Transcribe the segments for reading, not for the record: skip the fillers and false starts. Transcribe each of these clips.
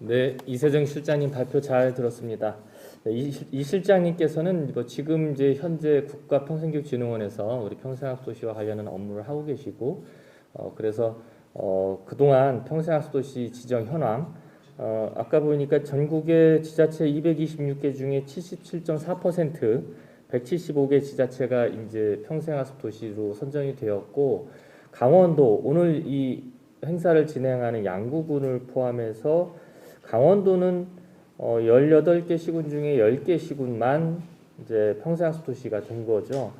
네, 이세정 실장님 발표 잘 들었습니다. 네, 이 실장님께서는 뭐 지금 이제 현재 국가평생교육진흥원에서 우리 평생학도시와 관련한 업무를 하고 계시고, 그래서 그동안 평생학도시 지정 현황, 아까 보니까 전국의 지자체 226개 중에 77.4%, 175개 지자체가 이제 평생학습 도시로 선정이 되었고, 강원도 오늘 이 행사를 진행하는 양구군을 포함해서 강원도는 18개 시군 중에 10개 시군만 이제 평생학습 도시가 된 거죠.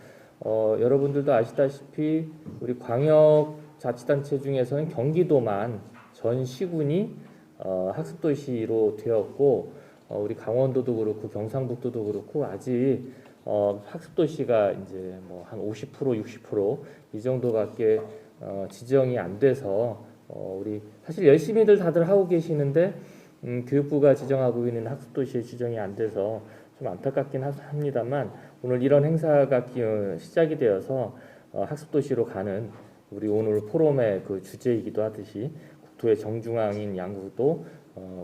여러분들도 아시다시피 우리 광역 자치단체 중에서는 경기도만 전 시군이 학습 도시로 되었고, 우리 강원도도 그렇고 경상북도도 그렇고 아직 학습 도시가 이제 뭐 한 50%, 60%이 정도밖에 지정이 안 돼서 우리 사실 열심히들 다들 하고 계시는데 교육부가 지정하고 있는 학습도시에 지정이 안 돼서 좀 안타깝긴 합니다만, 오늘 이런 행사가 시작이 되어서 학습도시로 가는 우리 오늘 포럼의 그 주제이기도 하듯이 국토의 정중앙인 양구도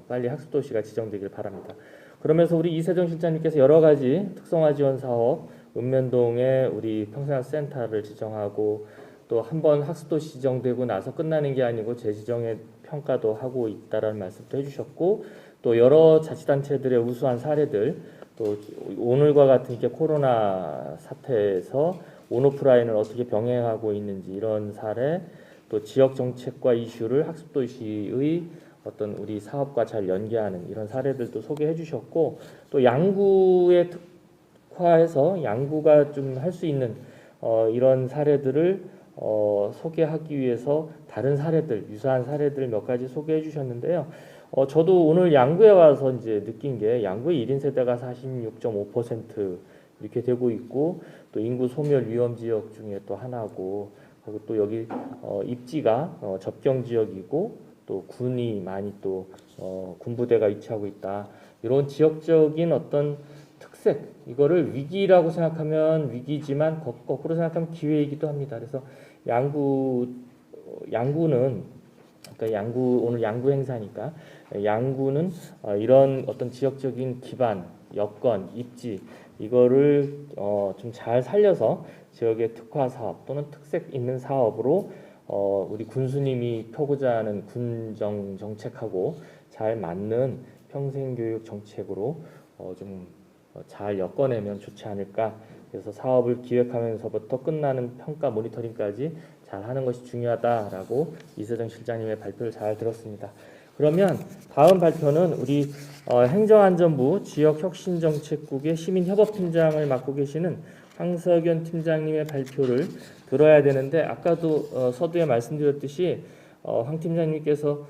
빨리 학습도시가 지정되길 바랍니다. 그러면서 우리 이세정 실장님께서 여러 가지 특성화 지원 사업, 읍면동에 우리 평생학센터를 지정하고, 또 한 번 학습도시 지정되고 나서 끝나는 게 아니고 재지정의 평가도 하고 있다라는 말씀도 해주셨고, 또 여러 자치단체들의 우수한 사례들, 또 오늘과 같은 이렇게 코로나 사태에서 온오프라인을 어떻게 병행하고 있는지 이런 사례, 또 지역 정책과 이슈를 학습도시의 어떤 우리 사업과 잘 연계하는 이런 사례들도 소개해 주셨고, 또 양구에 특화해서 양구가 좀 할 수 있는 이런 사례들을 소개하기 위해서 다른 사례들, 유사한 사례들 몇 가지 소개해 주셨는데요. 저도 오늘 양구에 와서 이제 느낀 게 양구의 1인 세대가 46.5% 이렇게 되고 있고, 또 인구 소멸 위험 지역 중에 또 하나고, 그리고 또 여기 입지가 접경 지역이고, 또 군이 많이 또 군부대가 위치하고 있다. 이런 지역적인 어떤 특색, 이거를 위기라고 생각하면 위기지만 거꾸로 생각하면 기회이기도 합니다. 그래서 양구는 그러니까 오늘 양구 행사니까 양구는 이런 어떤 지역적인 기반, 여건, 입지 이거를 좀 잘 살려서 지역의 특화 사업 또는 특색 있는 사업으로 우리 군수님이 펴고자 하는 군정 정책하고 잘 맞는 평생교육 정책으로 좀 잘 엮어내면 좋지 않을까. 그래서 사업을 기획하면서부터 끝나는 평가 모니터링까지 잘 하는 것이 중요하다라고 이세정 실장님의 발표를 잘 들었습니다. 그러면 다음 발표는 우리 행정안전부 지역혁신정책국의 시민협업팀장을 맡고 계시는 황석연 팀장님의 발표를 들어야 되는데, 아까도 서두에 말씀드렸듯이 황 팀장님께서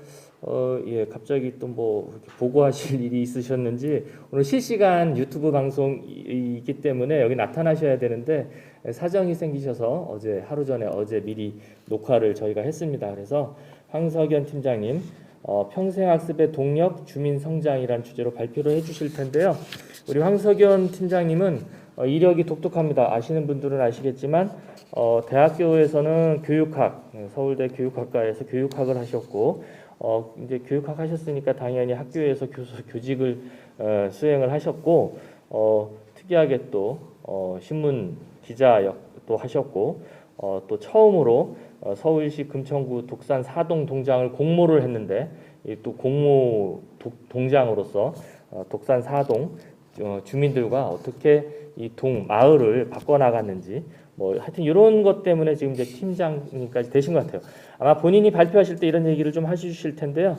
갑자기 또 뭐 보고하실 일이 있으셨는지 오늘 실시간 유튜브 방송이기 때문에 여기 나타나셔야 되는데 사정이 생기셔서 어제 미리 녹화를 저희가 했습니다. 그래서 황석연 팀장님 평생학습의 동력 주민 성장이라는 주제로 발표를 해주실 텐데요. 우리 황석연 팀장님은 이력이 독특합니다. 아시는 분들은 아시겠지만 대학교에서는 교육학, 서울대 교육학과에서 교육학을 하셨고, 이제 교육학 하셨으니까 당연히 학교에서 교직을 수행을 하셨고, 특이하게 또 신문 기자도 하셨고, 또 처음으로 서울시 금천구 독산 사동 동장을 공모를 했는데, 또 공모 동장으로서 독산 사동 주민들과 어떻게 이 마을을 바꿔나갔는지, 뭐 하여튼 이런 것 때문에 지금 이제 팀장님까지 되신 것 같아요. 아마 본인이 발표하실 때 이런 얘기를 좀 해주실 텐데요.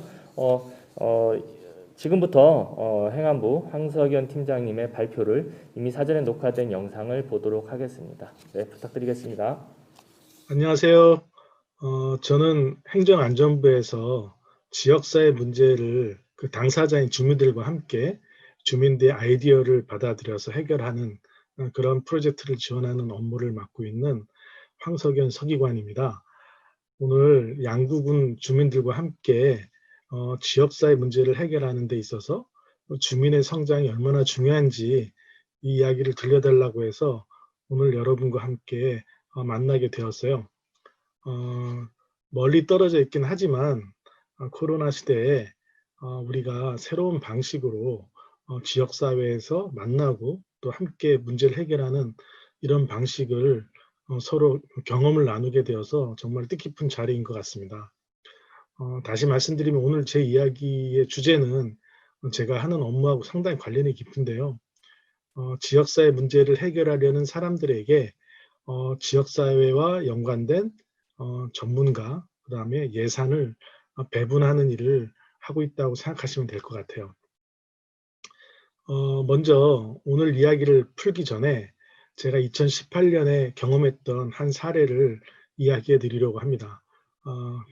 지금부터 행안부 황석연 팀장님의 발표를 이미 사전에 녹화된 영상을 보도록 하겠습니다. 네, 부탁드리겠습니다. 안녕하세요. 저는 행정안전부에서 지역사회 문제를 그 당사자인 주민들과 함께 주민들의 아이디어를 받아들여서 해결하는 그런 프로젝트를 지원하는 업무를 맡고 있는 황석연 서기관입니다. 오늘 양구군 주민들과 함께 지역사회 문제를 해결하는 데 있어서 주민의 성장이 얼마나 중요한지 이 이야기를 들려달라고 해서 오늘 여러분과 함께 만나게 되었어요. 멀리 떨어져 있긴 하지만 코로나 시대에 우리가 새로운 방식으로 지역사회에서 만나고 또 함께 문제를 해결하는 이런 방식을 서로 경험을 나누게 되어서 정말 뜻깊은 자리인 것 같습니다. 다시 말씀드리면 오늘 제 이야기의 주제는 제가 하는 업무하고 상당히 관련이 깊은데요. 지역사회 문제를 해결하려는 사람들에게 지역사회와 연관된 전문가, 그다음에 예산을 배분하는 일을 하고 있다고 생각하시면 될 것 같아요. 먼저 오늘 이야기를 풀기 전에 제가 2018년에 경험했던 한 사례를 이야기해 드리려고 합니다.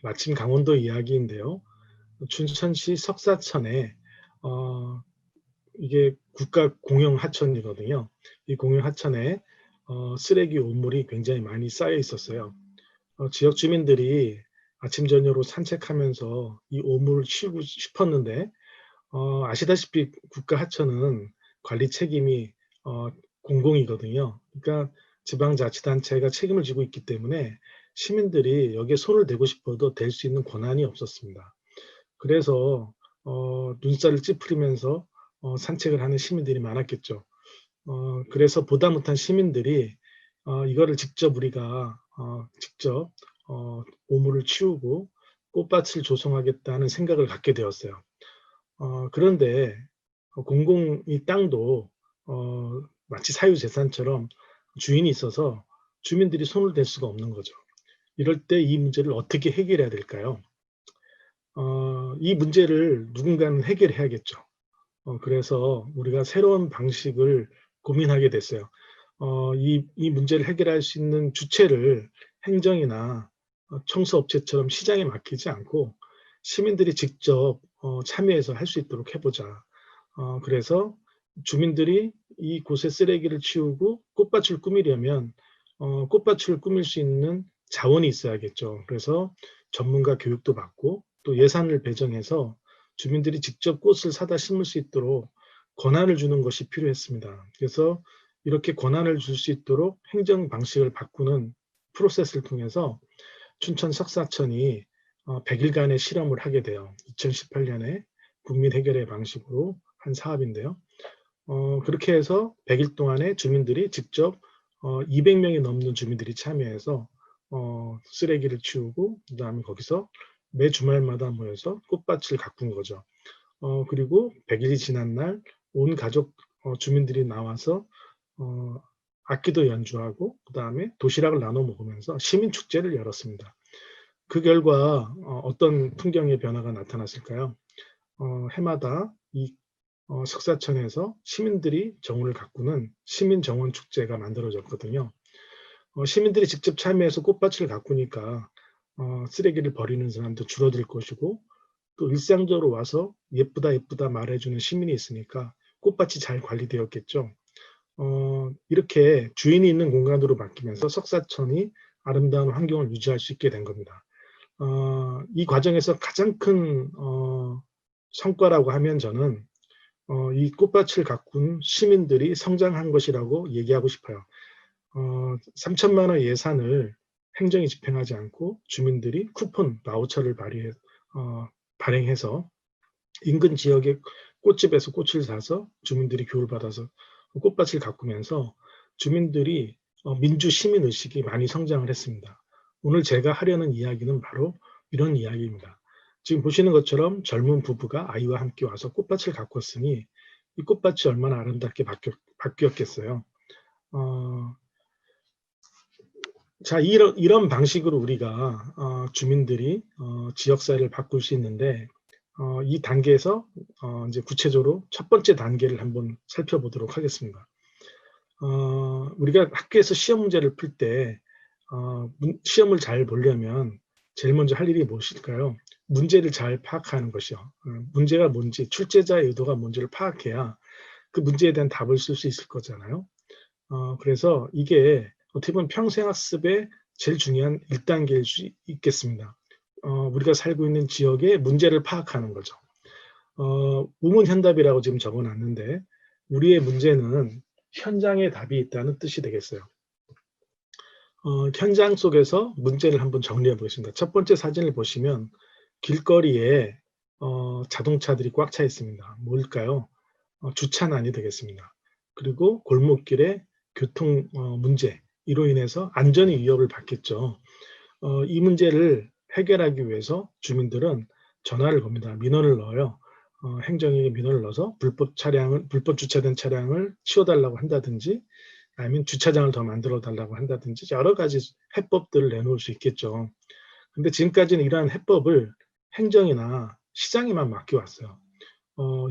마침 강원도 이야기인데요. 춘천시 석사천에 이게 국가 공영 하천이거든요. 이 공영 하천에 쓰레기 오물이 굉장히 많이 쌓여 있었어요. 지역 주민들이 아침 저녁으로 산책하면서 이 오물을 치우고 싶었는데 아시다시피 국가 하천은 관리 책임이 공공이거든요. 그러니까 지방자치단체가 책임을 지고 있기 때문에 시민들이 여기에 손을 대고 싶어도 댈 수 있는 권한이 없었습니다. 그래서 눈살을 찌푸리면서 산책을 하는 시민들이 많았겠죠. 그래서 보다 못한 시민들이 이거를 직접 우리가 직접 오물을 치우고 꽃밭을 조성하겠다는 생각을 갖게 되었어요. 그런데 공공 이 땅도 마치 사유재산처럼 주인이 있어서 주민들이 손을 댈 수가 없는 거죠. 이럴 때 이 문제를 어떻게 해결해야 될까요? 이 문제를 누군가는 해결해야겠죠. 그래서 우리가 새로운 방식을 고민하게 됐어요. 이 문제를 해결할 수 있는 주체를 행정이나 청소업체처럼 시장에 맡기지 않고 시민들이 직접 참여해서 할 수 있도록 해보자. 그래서 주민들이 이곳에 쓰레기를 치우고 꽃밭을 꾸미려면 꽃밭을 꾸밀 수 있는 자원이 있어야겠죠. 그래서 전문가 교육도 받고 또 예산을 배정해서 주민들이 직접 꽃을 사다 심을 수 있도록 권한을 주는 것이 필요했습니다. 그래서 이렇게 권한을 줄 수 있도록 행정 방식을 바꾸는 프로세스를 통해서 춘천 석사천이 100일간의 실험을 하게 돼요. 2018년에 국민 해결의 방식으로 한 사업인데요. 그렇게 해서 100일 동안에 주민들이 직접 200명이 넘는 주민들이 참여해서 쓰레기를 치우고 그다음에 거기서 매 주말마다 모여서 꽃밭을 가꾼 거죠. 그리고 100일이 지난 날 온 가족 주민들이 나와서 악기도 연주하고 그다음에 도시락을 나눠 먹으면서 시민 축제를 열었습니다. 그 결과 어떤 풍경의 변화가 나타났을까요? 해마다 이 석사천에서 시민들이 정원을 가꾸는 시민정원 축제가 만들어졌거든요. 시민들이 직접 참여해서 꽃밭을 가꾸니까 쓰레기를 버리는 사람도 줄어들 것이고 또 일상적으로 와서 예쁘다 예쁘다 말해주는 시민이 있으니까 꽃밭이 잘 관리되었겠죠. 이렇게 주인이 있는 공간으로 바뀌면서 석사천이 아름다운 환경을 유지할 수 있게 된 겁니다. 이 과정에서 가장 큰 성과라고 하면 저는 이 꽃밭을 가꾼 시민들이 성장한 것이라고 얘기하고 싶어요. 3천만 원 예산을 행정이 집행하지 않고 주민들이 쿠폰, 바우처를 발행해서 인근 지역의 꽃집에서 꽃을 사서 주민들이 교육을 받아서 꽃밭을 가꾸면서 주민들이 민주 시민 의식이 많이 성장을 했습니다. 오늘 제가 하려는 이야기는 바로 이런 이야기입니다. 지금 보시는 것처럼 젊은 부부가 아이와 함께 와서 꽃밭을 가꿨으니 이 꽃밭이 얼마나 아름답게 바뀌었겠어요. 자, 이런 방식으로 우리가 주민들이 지역사회를 바꿀 수 있는데 이 단계에서 이제 구체적으로 첫 번째 단계를 한번 살펴보도록 하겠습니다. 우리가 학교에서 시험 문제를 풀 때 시험을 잘 보려면 제일 먼저 할 일이 무엇일까요? 문제를 잘 파악하는 것이요. 문제가 뭔지, 출제자의 의도가 뭔지를 파악해야 그 문제에 대한 답을 쓸 수 있을 거잖아요. 그래서 이게 어떻게 보면 평생학습의 제일 중요한 1단계일 수 있겠습니다. 우리가 살고 있는 지역의 문제를 파악하는 거죠. 우문현답이라고 지금 적어놨는데 우리의 문제는 현장에 답이 있다는 뜻이 되겠어요. 현장 속에서 문제를 한번 정리해 보겠습니다. 첫 번째 사진을 보시면 길거리에 자동차들이 꽉 차 있습니다. 뭘까요? 주차난이 되겠습니다. 그리고 골목길의 교통 문제 이로 인해서 안전이 위협을 받겠죠. 이 문제를 해결하기 위해서 주민들은 전화를 겁니다. 민원을 넣어요. 행정에 민원을 넣어서 불법 주차된 차량을 치워달라고 한다든지 아니면 주차장을 더 만들어 달라고 한다든지 여러 가지 해법들을 내놓을 수 있겠죠. 근데 지금까지는 이러한 해법을 행정이나 시장에만 맡겨왔어요.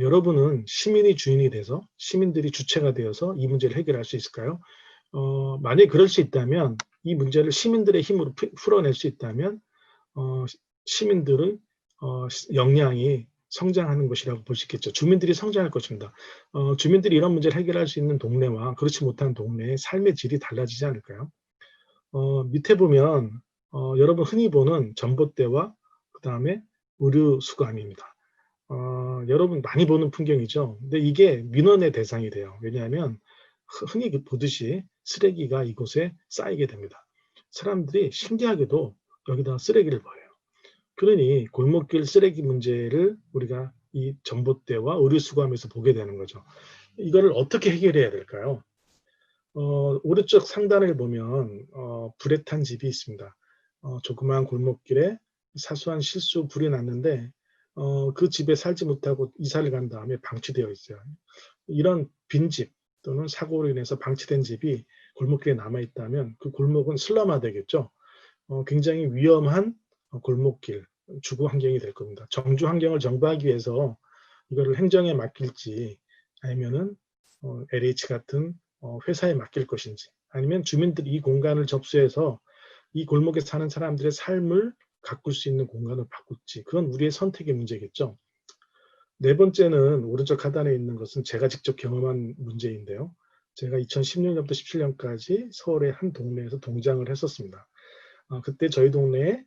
여러분은 시민이 주인이 돼서 시민들이 주체가 되어서 이 문제를 해결할 수 있을까요? 만약에 그럴 수 있다면 이 문제를 시민들의 힘으로 풀어낼 수 있다면 시민들의 역량이 성장하는 것이라고 볼 수 있겠죠. 주민들이 성장할 것입니다. 주민들이 이런 문제를 해결할 수 있는 동네와 그렇지 못한 동네의 삶의 질이 달라지지 않을까요? 밑에 보면 여러분 흔히 보는 전봇대와 그다음에 의료수거함입니다. 여러분 많이 보는 풍경이죠. 근데 이게 민원의 대상이 돼요. 왜냐하면 흔히 보듯이 쓰레기가 이곳에 쌓이게 됩니다. 사람들이 신기하게도 여기다 쓰레기를 버려요. 그러니 골목길 쓰레기 문제를 우리가 이 전봇대와 의료수거함에서 보게 되는 거죠. 이거를 어떻게 해결해야 될까요? 오른쪽 상단을 보면 불에 탄 집이 있습니다. 조그마한 골목길에 사소한 실수 불이 났는데 그 집에 살지 못하고 이사를 간 다음에 방치되어 있어요. 이런 빈집 또는 사고로 인해서 방치된 집이 골목길에 남아 있다면 그 골목은 슬럼화되겠죠. 굉장히 위험한 골목길, 주거 환경이 될 겁니다. 정주 환경을 정비하기 위해서 이거를 행정에 맡길지 아니면은 LH 같은 회사에 맡길 것인지 아니면 주민들이 이 공간을 접수해서 이 골목에 사는 사람들의 삶을 가꿀 수 있는 공간을 바꿀지 그건 우리의 선택의 문제겠죠. 네 번째는 오른쪽 하단에 있는 것은 제가 직접 경험한 문제인데요. 제가 2016년부터 17년까지 서울의 한 동네에서 동장을 했었습니다. 그때 저희 동네에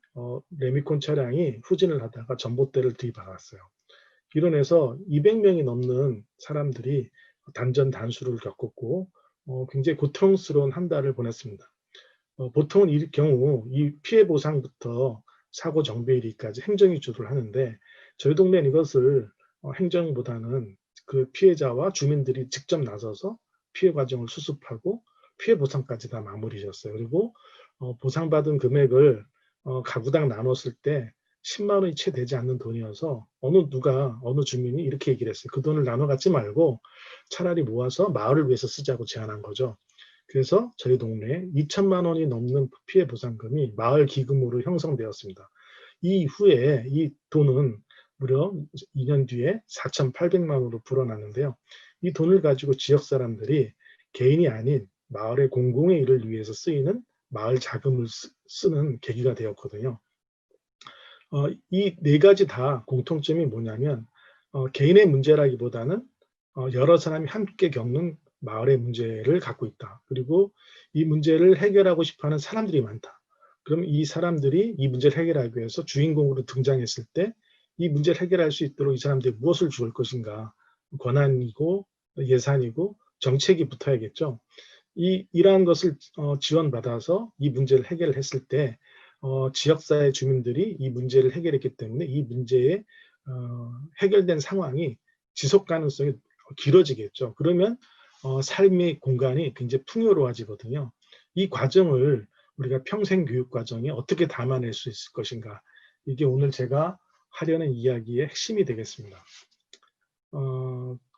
레미콘 차량이 후진을 하다가 전봇대를 들이박았어요. 이로 인해서 200명이 넘는 사람들이 단전 단수를 겪었고 굉장히 고통스러운 한 달을 보냈습니다. 보통은 이 경우 이 피해 보상부터 사고 정비일까지 행정이 주도를 하는데 저희 동네는 이것을 행정보다는 그 피해자와 주민들이 직접 나서서 피해 과정을 수습하고 피해 보상까지 다 마무리 지었어요. 그리고 보상받은 금액을 가구당 나눴을 때 10만 원이 채 되지 않는 돈이어서 어느 주민이 이렇게 얘기를 했어요. 그 돈을 나눠 갖지 말고 차라리 모아서 마을을 위해서 쓰자고 제안한 거죠. 그래서 저희 동네에 2천만 원이 넘는 피해 보상금이 마을 기금으로 형성되었습니다. 이후에 이 돈은 무려 2년 뒤에 4,800만 원으로 불어났는데요. 이 돈을 가지고 지역 사람들이 개인이 아닌 마을의 공공의 일을 위해서 쓰이는 마을 자금을 쓰는 계기가 되었거든요. 이 네 가지 다 공통점이 뭐냐면 개인의 문제라기보다는 여러 사람이 함께 겪는 마을의 문제를 갖고 있다. 그리고 이 문제를 해결하고 싶어하는 사람들이 많다. 그럼 이 사람들이 이 문제를 해결하기 위해서 주인공으로 등장했을 때 이 문제를 해결할 수 있도록 이 사람들이 무엇을 줄 것인가. 권한이고 예산이고 정책이 붙어야겠죠. 이러한 것을 지원받아서 이 문제를 해결을 했을 때 지역사회 주민들이 이 문제를 해결했기 때문에 이 문제의 해결된 상황이 지속 가능성이 길어지겠죠. 그러면 삶의 공간이 굉장히 풍요로워지거든요. 이 과정을 우리가 평생 교육 과정에 어떻게 담아낼 수 있을 것인가. 이게 오늘 제가 하려는 이야기의 핵심이 되겠습니다.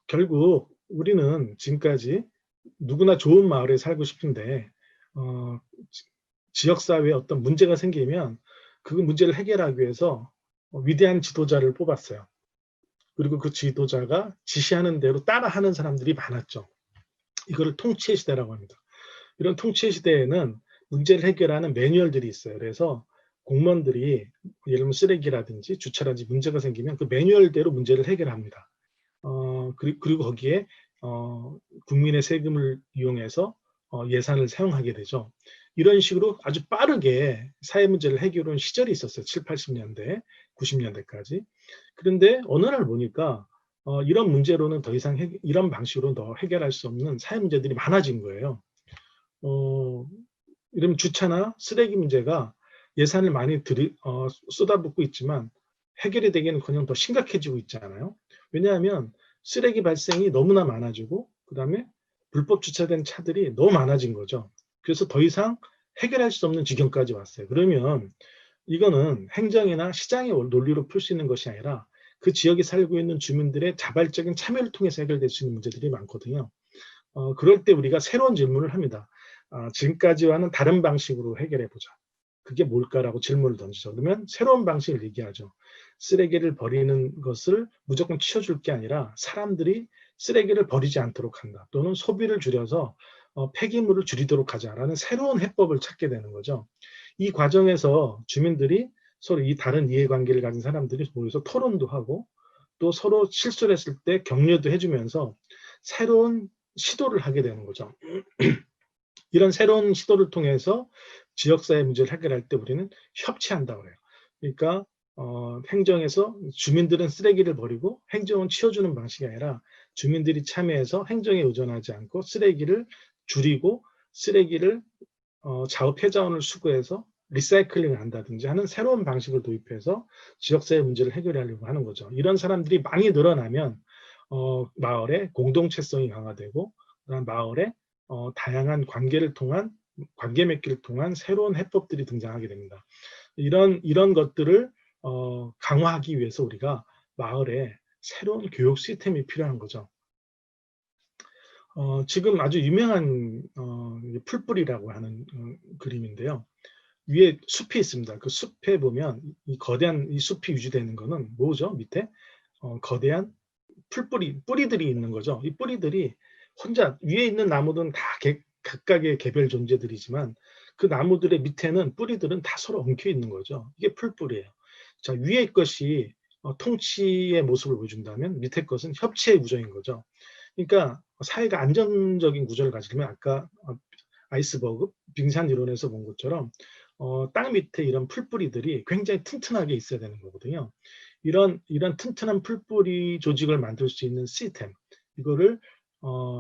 결국 우리는 지금까지 누구나 좋은 마을에 살고 싶은데 지역사회에 어떤 문제가 생기면 그 문제를 해결하기 위해서 위대한 지도자를 뽑았어요. 그리고 그 지도자가 지시하는 대로 따라하는 사람들이 많았죠. 이거를 통치의 시대라고 합니다. 이런 통치의 시대에는 문제를 해결하는 매뉴얼들이 있어요. 그래서 공무원들이 예를 들면 쓰레기라든지 주차라든지 문제가 생기면 그 매뉴얼대로 문제를 해결합니다. 그리고 거기에 국민의 세금을 이용해서 예산을 사용하게 되죠. 이런 식으로 아주 빠르게 사회 문제를 해결한 시절이 있었어요. 7, 80년대, 90년대까지. 그런데 어느 날 보니까 이런 문제로는 더 이상 이런 방식으로는 더 해결할 수 없는 사회 문제들이 많아진 거예요. 이런 주차나 쓰레기 문제가 예산을 많이 쏟아붓고 있지만 해결이 되기는커녕 더 심각해지고 있잖아요. 왜냐하면 쓰레기 발생이 너무나 많아지고 그다음에 불법 주차된 차들이 너무 많아진 거죠. 그래서 더 이상 해결할 수 없는 지경까지 왔어요. 그러면 이거는 행정이나 시장의 논리로 풀 수 있는 것이 아니라 그 지역에 살고 있는 주민들의 자발적인 참여를 통해서 해결될 수 있는 문제들이 많거든요. 그럴 때 우리가 새로운 질문을 합니다. 지금까지와는 다른 방식으로 해결해 보자. 그게 뭘까라고 질문을 던지죠. 그러면 새로운 방식을 얘기하죠. 쓰레기를 버리는 것을 무조건 치워줄 게 아니라 사람들이 쓰레기를 버리지 않도록 한다. 또는 소비를 줄여서 폐기물을 줄이도록 하자라는 새로운 해법을 찾게 되는 거죠. 이 과정에서 주민들이 서로 이 다른 이해관계를 가진 사람들이 모여서 토론도 하고 또 서로 실수를 했을 때 격려도 해주면서 새로운 시도를 하게 되는 거죠. 이런 새로운 시도를 통해서 지역사회 문제를 해결할 때 우리는 협치한다고 그래요. 그러니까 행정에서 주민들은 쓰레기를 버리고 행정은 치워주는 방식이 아니라 주민들이 참여해서 행정에 의존하지 않고 쓰레기를 줄이고 쓰레기를 자원폐자원을 수거해서 리사이클링을 한다든지 하는 새로운 방식을 도입해서 지역사회 문제를 해결하려고 하는 거죠. 이런 사람들이 많이 늘어나면 마을의 공동체성이 강화되고 그다음 마을에 다양한 관계 맺기를 통한 새로운 해법들이 등장하게 됩니다. 이런 것들을 강화하기 위해서 우리가 마을에 새로운 교육 시스템이 필요한 거죠. 지금 아주 유명한 풀뿌리라고 하는 그림인데요. 위에 숲이 있습니다. 그 숲에 보면 이 거대한 이 숲이 유지되는 거는 뭐죠? 밑에 거대한 뿌리들이 있는 거죠. 이 뿌리들이 혼자 위에 있는 나무들은 다 각각의 개별 존재들이지만 그 나무들의 밑에는 뿌리들은 다 서로 엉켜 있는 거죠. 이게 풀뿌리예요. 자, 위에 것이 통치의 모습을 보여준다면 밑에 것은 협치의 구조인 거죠. 그러니까 사회가 안정적인 구조를 가지려면 아까 아이스버그 빙산 이론에서 본 것처럼 땅 밑에 이런 풀뿌리들이 굉장히 튼튼하게 있어야 되는 거거든요. 이런 튼튼한 풀뿌리 조직을 만들 수 있는 시스템, 이거를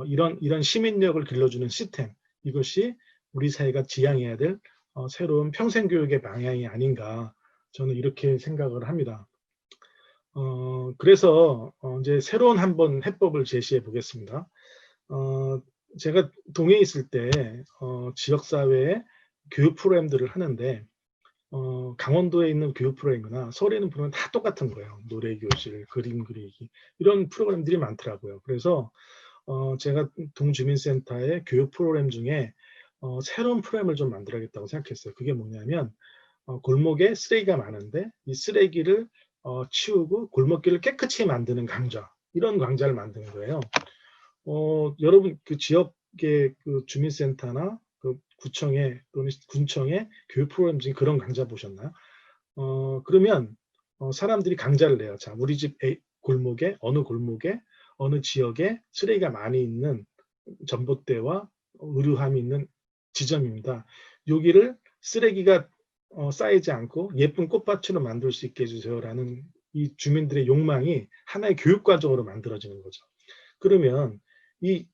이런 시민력을 길러주는 시스템, 이것이 우리 사회가 지향해야 될 새로운 평생교육의 방향이 아닌가, 저는 이렇게 생각을 합니다. 그래서 이제 새로운 한번 해법을 제시해 보겠습니다. 제가 동해에 있을 때 지역사회에 교육 프로그램들을 하는데 강원도에 있는 교육 프로그램이나 서울에 있는 프로그램 다 똑같은 거예요. 노래교실, 그림 그리기 이런 프로그램들이 많더라고요. 그래서 제가 동주민센터의 교육 프로그램 중에 새로운 프로그램을 좀 만들어야겠다고 생각했어요. 그게 뭐냐면 골목에 쓰레기가 많은데 이 쓰레기를 치우고 골목길을 깨끗이 만드는 강좌, 이런 강좌를 만드는 거예요. 여러분 그 지역의 그 주민센터나 그 구청에 또는 군청의 교육 프로그램 중에 그런 강좌 보셨나요? 그러면 사람들이 강좌를 내요. 자, 우리 집 골목에 어느 지역에 쓰레기가 많이 있는 전봇대와 의류함이 있는 지점입니다. 여기를 쓰레기가 쌓이지 않고 예쁜 꽃밭으로 만들 수 있게 해주세요라는 이 주민들의 욕망이 하나의 교육 과정으로 만들어지는 거죠. 그러면 이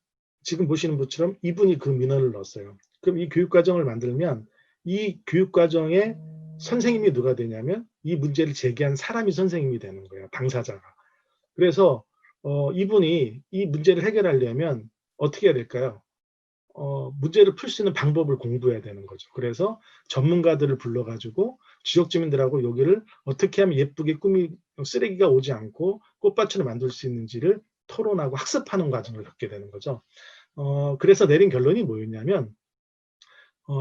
지금 보시는 것처럼 이분이 그 민원을 넣었어요. 그럼 이 교육 과정을 만들면 이 교육 과정에 선생님이 누가 되냐면 이 문제를 제기한 사람이 선생님이 되는 거예요. 당사자가. 그래서 이분이 이 문제를 해결하려면 어떻게 해야 될까요? 문제를 풀 수 있는 방법을 공부해야 되는 거죠. 그래서 전문가들을 불러가지고 지역 주민들하고 여기를 어떻게 하면 예쁘게 쓰레기가 오지 않고 꽃밭으로 만들 수 있는지를 토론하고 학습하는 과정을 겪게 되는 거죠. 그래서 내린 결론이 뭐였냐면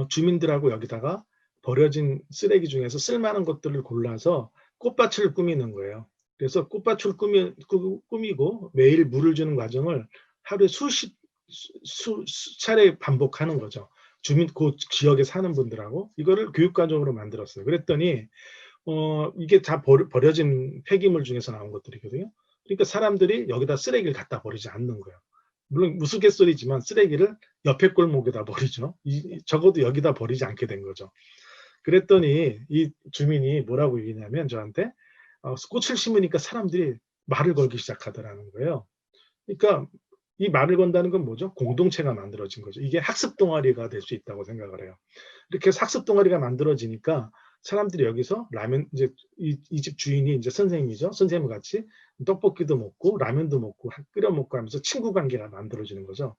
주민들하고 여기다가 버려진 쓰레기 중에서 쓸만한 것들을 골라서 꽃밭을 꾸미는 거예요. 그래서 꽃밭을 꾸미고 매일 물을 주는 과정을 하루에 수십 차례 반복하는 거죠. 그 지역에 사는 분들하고 이거를 교육과정으로 만들었어요. 그랬더니 이게 다 버려진 폐기물 중에서 나온 것들이거든요. 그러니까 사람들이 여기다 쓰레기를 갖다 버리지 않는 거예요. 물론 우스갯소리지만 쓰레기를 옆에 골목에다 버리죠. 적어도 여기다 버리지 않게 된 거죠. 그랬더니 이 주민이 뭐라고 얘기냐면 저한테 꽃을 심으니까 사람들이 말을 걸기 시작하더라는 거예요. 그러니까 이 말을 건다는 건 뭐죠? 공동체가 만들어진 거죠. 이게 학습 동아리가 될 수 있다고 생각을 해요. 이렇게 해서 학습 동아리가 만들어지니까 사람들이 여기서 라면 이제 이 집 주인이 이제 선생님이죠. 선생님 같이 떡볶이도 먹고 라면도 먹고 끓여 먹고 하면서 친구 관계가 만들어지는 거죠.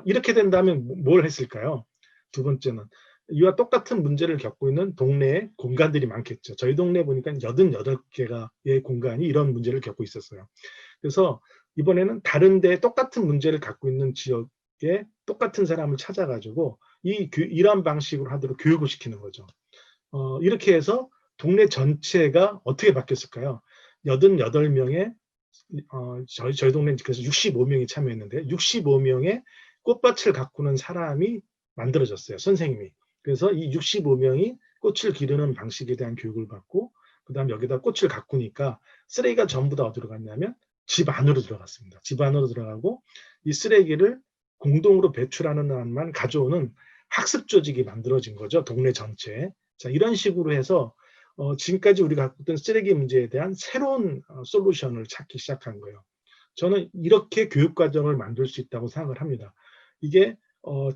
이렇게 된다면 뭘 했을까요? 두 번째는 이와 똑같은 문제를 겪고 있는 동네에 공간들이 많겠죠. 저희 동네 보니까 88개가의 공간이 이런 문제를 겪고 있었어요. 그래서 이번에는 다른 데 똑같은 문제를 갖고 있는 지역에 똑같은 사람을 찾아가지고 이런 방식으로 하도록 교육을 시키는 거죠. 이렇게 해서 동네 전체가 어떻게 바뀌었을까요? 88명의 저희 동네는 그래서 65명이 참여했는데 65명의 꽃밭을 가꾸는 사람이 만들어졌어요. 선생님이. 그래서 이 65명이 꽃을 기르는 방식에 대한 교육을 받고 그다음 여기다 꽃을 가꾸니까 쓰레기가 전부 다 어디로 갔냐면 집 안으로 들어갔습니다. 집 안으로 들어가고 이 쓰레기를 공동으로 배출하는 한만 가져오는 학습 조직이 만들어진 거죠. 동네 전체에. 자, 이런 식으로 해서 지금까지 우리가 갖고 있던 쓰레기 문제에 대한 새로운 솔루션을 찾기 시작한 거예요. 저는 이렇게 교육 과정을 만들 수 있다고 생각을 합니다. 이게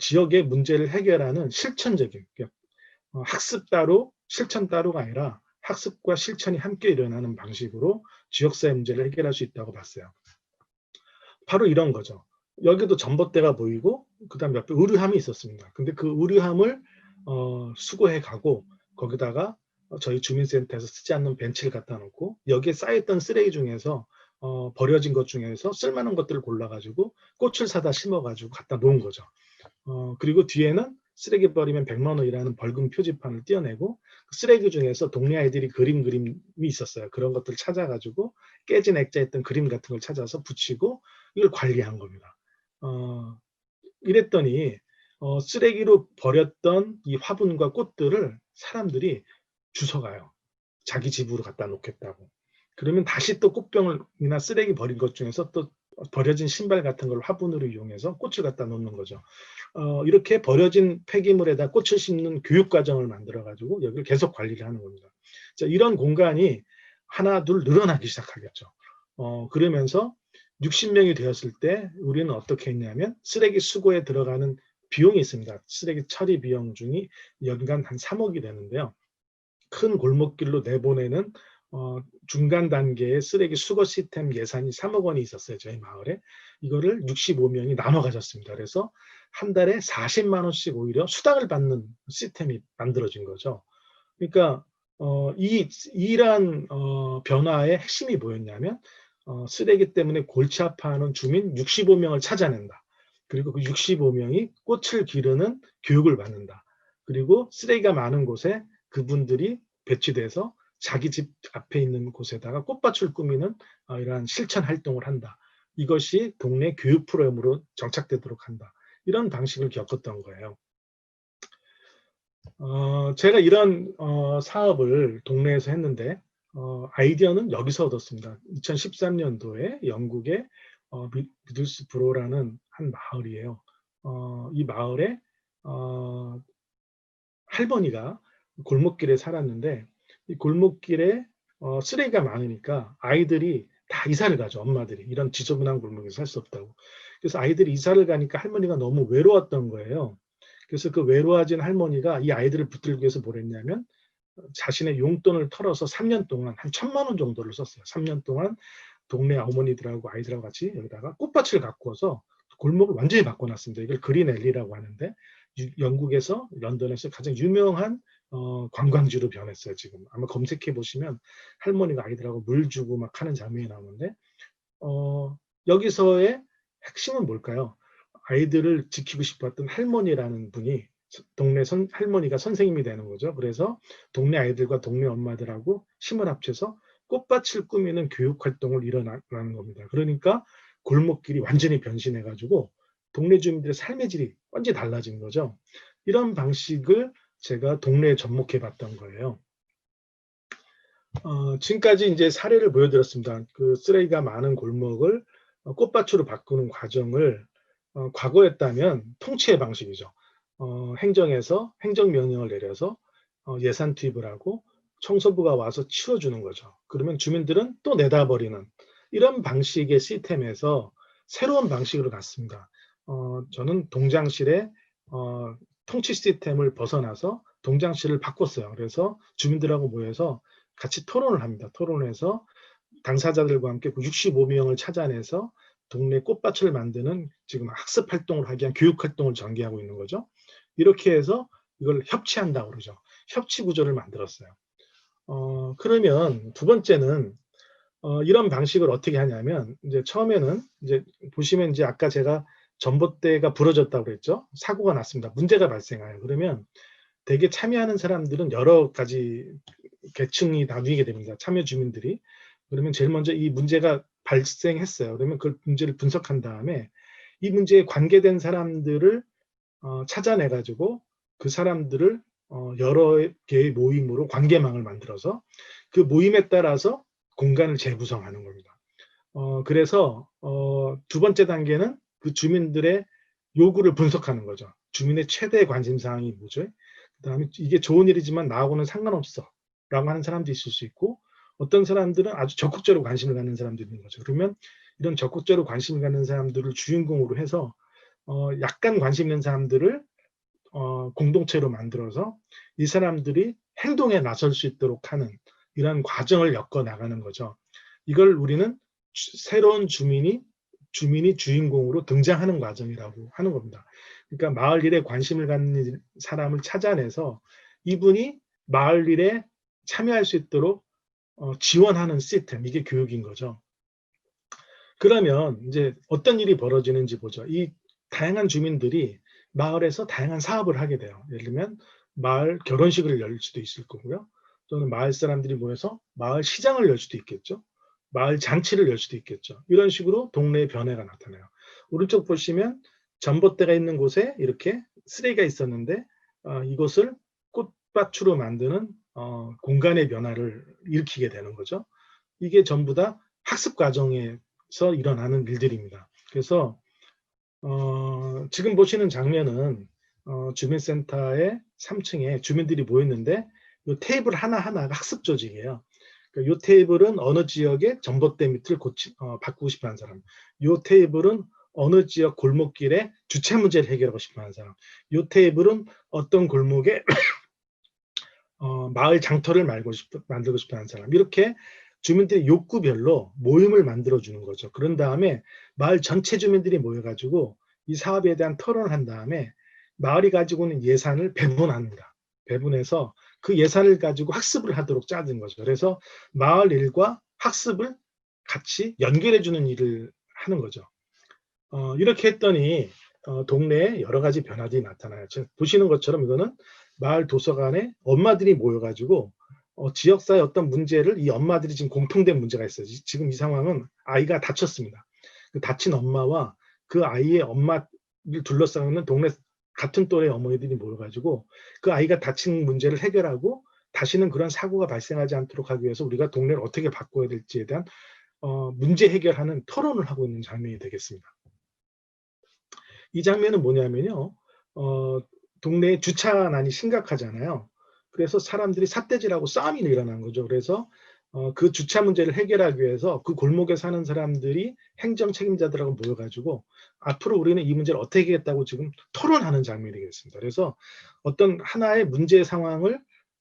지역의 문제를 해결하는 실천적인 학습 따로 실천 따로가 아니라 학습과 실천이 함께 일어나는 방식으로 지역사회 문제를 해결할 수 있다고 봤어요. 바로 이런 거죠. 여기도 전봇대가 보이고 그다음 옆에 의류함이 있었습니다. 근데 그 의류함을 수거해 가고 거기다가 저희 주민센터에서 쓰지 않는 벤치를 갖다 놓고 여기에 쌓였던 쓰레기 중에서 버려진 것 중에서 쓸만한 것들을 골라가지고 꽃을 사다 심어가지고 갖다 놓은 거죠. 그리고 뒤에는 쓰레기 버리면 100만 원이라는 벌금 표지판을 띄어내고 그 쓰레기 중에서 동네 아이들이 그림이 있었어요. 그런 것들을 찾아가지고 깨진 액자했던 그림 같은 걸 찾아서 붙이고 이걸 관리한 겁니다. 이랬더니 쓰레기로 버렸던 이 화분과 꽃들을 사람들이 주워가요. 자기 집으로 갖다 놓겠다고. 그러면 다시 또 꽃병이나 쓰레기 버린 것 중에서 또 버려진 신발 같은 걸 화분으로 이용해서 꽃을 갖다 놓는 거죠. 이렇게 버려진 폐기물에다 꽃을 심는 교육 과정을 만들어 가지고 여기를 계속 관리를 하는 겁니다. 자, 이런 공간이 하나 둘 늘어나기 시작하겠죠. 그러면서 60명이 되었을 때 우리는 어떻게 했냐면 쓰레기 수거에 들어가는 비용이 있습니다. 쓰레기 처리 비용 중이 연간 한 3억이 되는데요. 큰 골목길로 내보내는 중간 단계의 쓰레기 수거 시스템 예산이 3억 원이 있었어요. 저희 마을에. 이거를 65명이 나눠 가졌습니다. 그래서 한 달에 40만 원씩 오히려 수당을 받는 시스템이 만들어진 거죠. 그러니까 이러한 변화의 핵심이 뭐였냐면 쓰레기 때문에 골치 아파하는 주민 65명을 찾아낸다. 그리고 그 65명이 꽃을 기르는 교육을 받는다. 그리고 쓰레기가 많은 곳에 그분들이 배치돼서 자기 집 앞에 있는 곳에다가 꽃밭을 꾸미는 이러한 실천 활동을 한다. 이것이 동네 교육 프로그램으로 정착되도록 한다. 이런 방식을 겪었던 거예요. 제가 이런 사업을 동네에서 했는데 아이디어는 여기서 얻었습니다. 2013년도에 영국의 미들스브로라는 한 마을이에요. 이 마을에 할머니가 골목길에 살았는데 이 골목길에 쓰레기가 많으니까 아이들이 다 이사를 가죠. 엄마들이. 이런 지저분한 골목에서 살 수 없다고. 그래서 아이들이 이사를 가니까 할머니가 너무 외로웠던 거예요. 그래서 그 외로워진 할머니가 이 아이들을 붙들기 위해서 뭘 했냐면 자신의 용돈을 털어서 3년 동안 한 1,000만 원 정도를 썼어요. 3년 동안 동네 어머니들하고 아이들하고 같이 여기다가 꽃밭을 가꾸어서 골목을 완전히 바꿔놨습니다. 이걸 그린 앨리라고 하는데 영국에서 런던에서 가장 유명한 관광지로 변했어요. 지금 아마 검색해 보시면 할머니가 아이들하고 물 주고 막 하는 장면이 나오는데 여기서의 핵심은 뭘까요? 아이들을 지키고 싶었던 할머니라는 분이 동네 할머니가 선생님이 되는 거죠. 그래서 동네 아이들과 동네 엄마들하고 힘을 합쳐서 꽃밭을 꾸미는 교육 활동을 일어나는 겁니다. 그러니까 골목길이 완전히 변신해가지고 동네 주민들의 삶의 질이 완전히 달라진 거죠. 이런 방식을 제가 동네에 접목해 봤던 거예요. 지금까지 이제 사례를 보여드렸습니다. 그 쓰레기가 많은 골목을 꽃밭으로 바꾸는 과정을 과거였다면 통치의 방식이죠. 행정에서 행정명령을 내려서 예산 투입을 하고 청소부가 와서 치워주는 거죠. 그러면 주민들은 또 내다 버리는 이런 방식의 시스템에서 새로운 방식으로 갔습니다. 저는 동장실에 통치 시스템을 벗어나서 동장실을 바꿨어요. 그래서 주민들하고 모여서 같이 토론을 합니다. 토론해서 당사자들과 함께 65명을 찾아내서 동네 꽃밭을 만드는 지금 학습 활동을 하기 위한 교육 활동을 전개하고 있는 거죠. 이렇게 해서 이걸 협치한다고 그러죠. 협치 구조를 만들었어요. 그러면 두 번째는 이런 방식을 어떻게 하냐면 이제 처음에는 이제 보시면 이제 아까 제가 전봇대가 부러졌다고 그랬죠. 사고가 났습니다. 문제가 발생해요. 그러면 대개 참여하는 사람들은 여러 가지 계층이 나뉘게 됩니다. 참여 주민들이. 그러면 제일 먼저 이 문제가 발생했어요. 그러면 그 문제를 분석한 다음에 이 문제에 관계된 사람들을 찾아내 가지고 그 사람들을 여러 개의 모임으로 관계망을 만들어서 그 모임에 따라서 공간을 재구성하는 겁니다. 그래서 두 번째 단계는 그 주민들의 요구를 분석하는 거죠. 주민의 최대 관심 사항이 뭐죠? 그다음에 이게 좋은 일이지만 나하고는 상관없어라고 하는 사람도 있을 수 있고 어떤 사람들은 아주 적극적으로 관심을 갖는 사람도 있는 거죠. 그러면 이런 적극적으로 관심을 갖는 사람들을 주인공으로 해서 약간 관심 있는 사람들을 공동체로 만들어서 이 사람들이 행동에 나설 수 있도록 하는 이러한 과정을 엮어 나가는 거죠. 이걸 우리는 새로운 주민이 주인공으로 등장하는 과정이라고 하는 겁니다. 그러니까 마을 일에 관심을 갖는 사람을 찾아내서 이분이 마을 일에 참여할 수 있도록 지원하는 시스템, 이게 교육인 거죠. 그러면 이제 어떤 일이 벌어지는지 보죠. 이 다양한 주민들이 마을에서 다양한 사업을 하게 돼요. 예를 들면 마을 결혼식을 열 수도 있을 거고요. 또는 마을 사람들이 모여서 마을 시장을 열 수도 있겠죠. 마을 잔치를 열 수도 있겠죠. 이런 식으로 동네의 변화가 나타나요. 오른쪽 보시면 전봇대가 있는 곳에 이렇게 쓰레기가 있었는데 이것을 꽃밭으로 만드는 공간의 변화를 일으키게 되는 거죠. 이게 전부 다 학습 과정에서 일어나는 일들입니다. 그래서 지금 보시는 장면은 주민센터의 3층에 주민들이 모였는데 이 테이블 하나하나가 학습 조직이에요. 그러니까 이 테이블은 어느 지역의 전봇대 밑을 바꾸고 싶어하는 사람, 이 테이블은 어느 지역 골목길에 주차 문제를 해결하고 싶어하는 사람, 이 테이블은 어떤 골목에 마을 장터를 만들고 싶어하는 사람, 이렇게 주민들의 욕구별로 모임을 만들어주는 거죠. 그런 다음에 마을 전체 주민들이 모여가지고 이 사업에 대한 토론을 한 다음에 마을이 가지고 있는 예산을 배분합니다. 배분해서 그 예산을 가지고 학습을 하도록 짜는 거죠. 그래서 마을 일과 학습을 같이 연결해주는 일을 하는 거죠. 이렇게 했더니 동네에 여러 가지 변화들이 나타나요. 보시는 것처럼 이거는 마을 도서관에 엄마들이 모여가지고 지역사의 어떤 문제를 이 엄마들이 지금 공통된 문제가 있어요. 지금 이 상황은 아이가 다쳤습니다. 그 다친 엄마와 그 아이의 엄마를 둘러싸는 동네 같은 또래 어머니들이 모여가지고 그 아이가 다친 문제를 해결하고 다시는 그런 사고가 발생하지 않도록 하기 위해서 우리가 동네를 어떻게 바꿔야 될지에 대한 문제 해결하는 토론을 하고 있는 장면이 되겠습니다. 이 장면은 뭐냐면요. 동네에 주차난이 심각하잖아요. 그래서 사람들이 삿대질하고 싸움이 일어난 거죠. 그래서 그 주차 문제를 해결하기 위해서 그 골목에 사는 사람들이 행정 책임자들하고 모여가지고 앞으로 우리는 이 문제를 어떻게 하겠다고 지금 토론하는 장면이 되겠습니다. 그래서 어떤 하나의 문제 상황을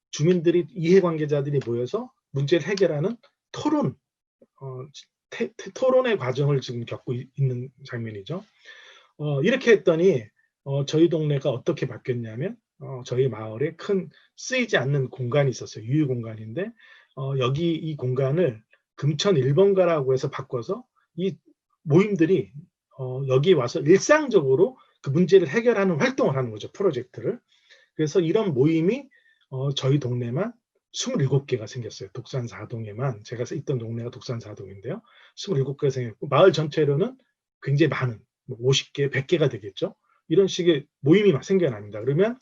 주민들이 이해관계자들이 모여서 문제를 해결하는 토론, 토론의 과정을 지금 겪고 있는 장면이죠. 이렇게 했더니 저희 동네가 어떻게 바뀌었냐면 저희 마을에 큰 쓰이지 않는 공간이 있었어요. 유휴 공간인데 여기 이 공간을 금천 1번가라고 해서 바꿔서 이 모임들이 여기 와서 일상적으로 그 문제를 해결하는 활동을 하는 거죠. 프로젝트를. 그래서 이런 모임이 저희 동네만 27개가 생겼어요. 독산 4동에만. 제가 있던 동네가 독산 4동인데요. 27개가 생겼고 마을 전체로는 굉장히 많은 50개, 100개가 되겠죠. 이런 식의 모임이 막 생겨납니다. 그러면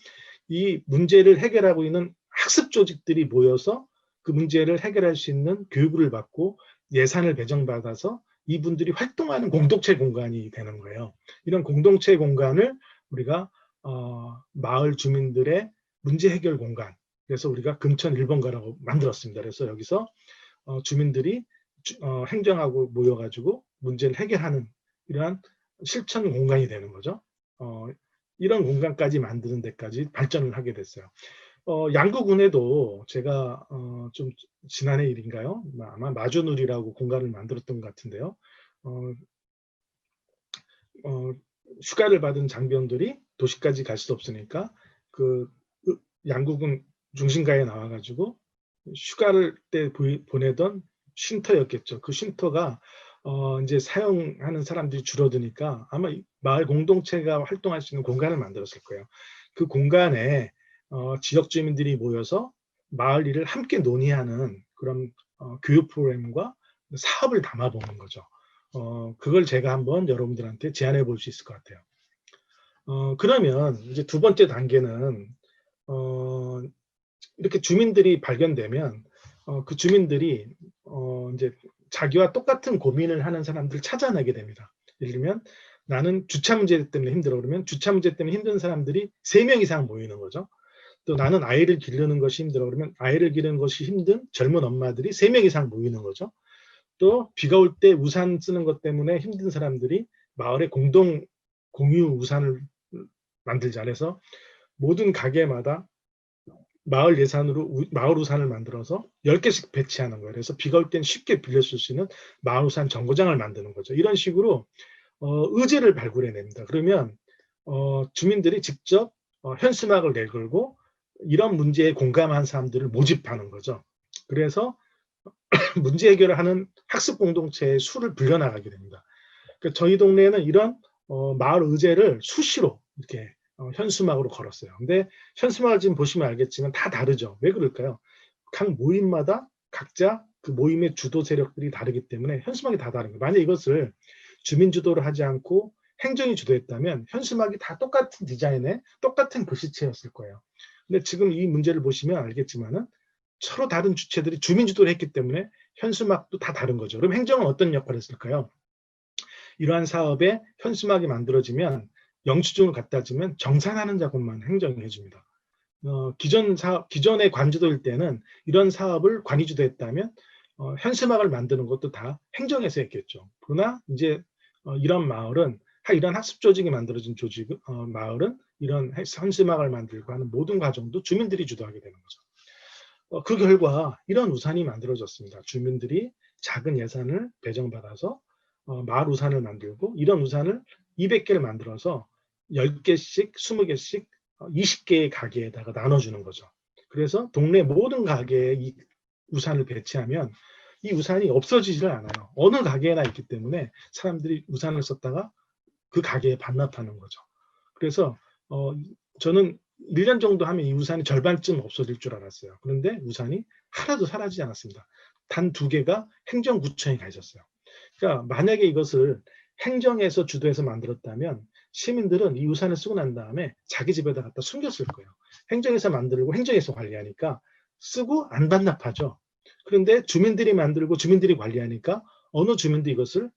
이 문제를 해결하고 있는 학습 조직들이 모여서 그 문제를 해결할 수 있는 교육을 받고 예산을 배정받아서 이분들이 활동하는 공동체 공간이 되는 거예요. 이런 공동체 공간을 우리가 마을 주민들의 문제 해결 공간, 그래서 우리가 금천 1번가라고 만들었습니다. 그래서 여기서 주민들이 행정하고 모여가지고 문제를 해결하는 이러한 실천 공간이 되는 거죠. 이런 공간까지 만드는 데까지 발전을 하게 됐어요. 양구군에도 제가 좀 지난해 일인가요? 아마 마주누리라고 공간을 만들었던 것 같은데요. 어, 어, 휴가를 받은 장병들이 도시까지 갈 수 없으니까 그 양구군 중심가에 나와가지고 휴가를 때 보내던 쉼터였겠죠. 그 쉼터가 이제 사용하는 사람들이 줄어드니까 아마 마을 공동체가 활동할 수 있는 공간을 만들었을 거예요. 그 공간에 지역 주민들이 모여서 마을 일을 함께 논의하는 그런 교육 프로그램과 사업을 담아보는 거죠. 그걸 제가 한번 여러분들한테 제안해 볼 수 있을 것 같아요. 그러면 이제 두 번째 단계는 이렇게 주민들이 발견되면 그 주민들이 이제 자기와 똑같은 고민을 하는 사람들을 찾아내게 됩니다. 예를 들면 나는 주차 문제 때문에 힘들어 그러면 주차 문제 때문에 힘든 사람들이 3명 이상 모이는 거죠. 또 나는 아이를 기르는 것이 힘들어 그러면 아이를 기르는 것이 힘든 젊은 엄마들이 3명 이상 모이는 거죠. 또 비가 올 때 우산 쓰는 것 때문에 힘든 사람들이 마을에 공유 우산을 만들자 해서 모든 가게마다 마을 예산으로 마을 우산을 만들어서 10개씩 배치하는 거예요. 그래서 비가 올 땐 쉽게 빌려 쓸 수 있는 마을 우산 정거장을 만드는 거죠. 이런 식으로 의제를 발굴해냅니다. 그러면 주민들이 직접 현수막을 내걸고 이런 문제에 공감한 사람들을 모집하는 거죠. 그래서 문제 해결을 하는 학습 공동체의 수를 불려나가게 됩니다. 그러니까 저희 동네에는 이런 마을 의제를 수시로 이렇게 현수막으로 걸었어요. 근데 현수막을 지금 보시면 알겠지만 다 다르죠. 왜 그럴까요? 각 모임마다 각자 그 모임의 주도 세력들이 다르기 때문에 현수막이 다 다른 거예요. 만약 이것을 주민 주도를 하지 않고 행정이 주도했다면 현수막이 다 똑같은 디자인에 똑같은 글씨체였을 거예요. 근데 지금 이 문제를 보시면 알겠지만은 서로 다른 주체들이 주민 주도를 했기 때문에 현수막도 다 다른 거죠. 그럼 행정은 어떤 역할을 했을까요? 이러한 사업에 현수막이 만들어지면 영수증을 갖다 주면 정산하는 작업만 행정이 해줍니다. 기존의 관주도일 때는 이런 사업을 관이주도 했다면 현수막을 만드는 것도 다 행정에서 했겠죠. 그러나 이제 이런 마을은 이런 학습 조직이 만들어진 마을은 이런 현수막을 만들고 하는 모든 과정도 주민들이 주도하게 되는 거죠. 그 결과 이런 우산이 만들어졌습니다. 주민들이 작은 예산을 배정받아서 마을 우산을 만들고 이런 우산을 200개를 만들어서 10개씩, 20개씩, 20개의 가게에다가 나눠주는 거죠. 그래서 동네 모든 가게에 이 우산을 배치하면 이 우산이 없어지지를 않아요. 어느 가게에나 있기 때문에 사람들이 우산을 썼다가 그 가게에 반납하는 거죠. 그래서 저는 1년 정도 하면 이 우산이 절반쯤 없어질 줄 알았어요. 그런데 우산이 하나도 사라지지 않았습니다. 단 2개가 행정구청에 가 있었어요. 그러니까 만약에 이것을 행정에서 주도해서 만들었다면 시민들은 이 우산을 쓰고 난 다음에 자기 집에다 갖다 숨겼을 거예요. 행정에서 만들고 행정에서 관리하니까 쓰고 안 반납하죠. 그런데 주민들이 만들고 주민들이 관리하니까 어느 주민도 이것을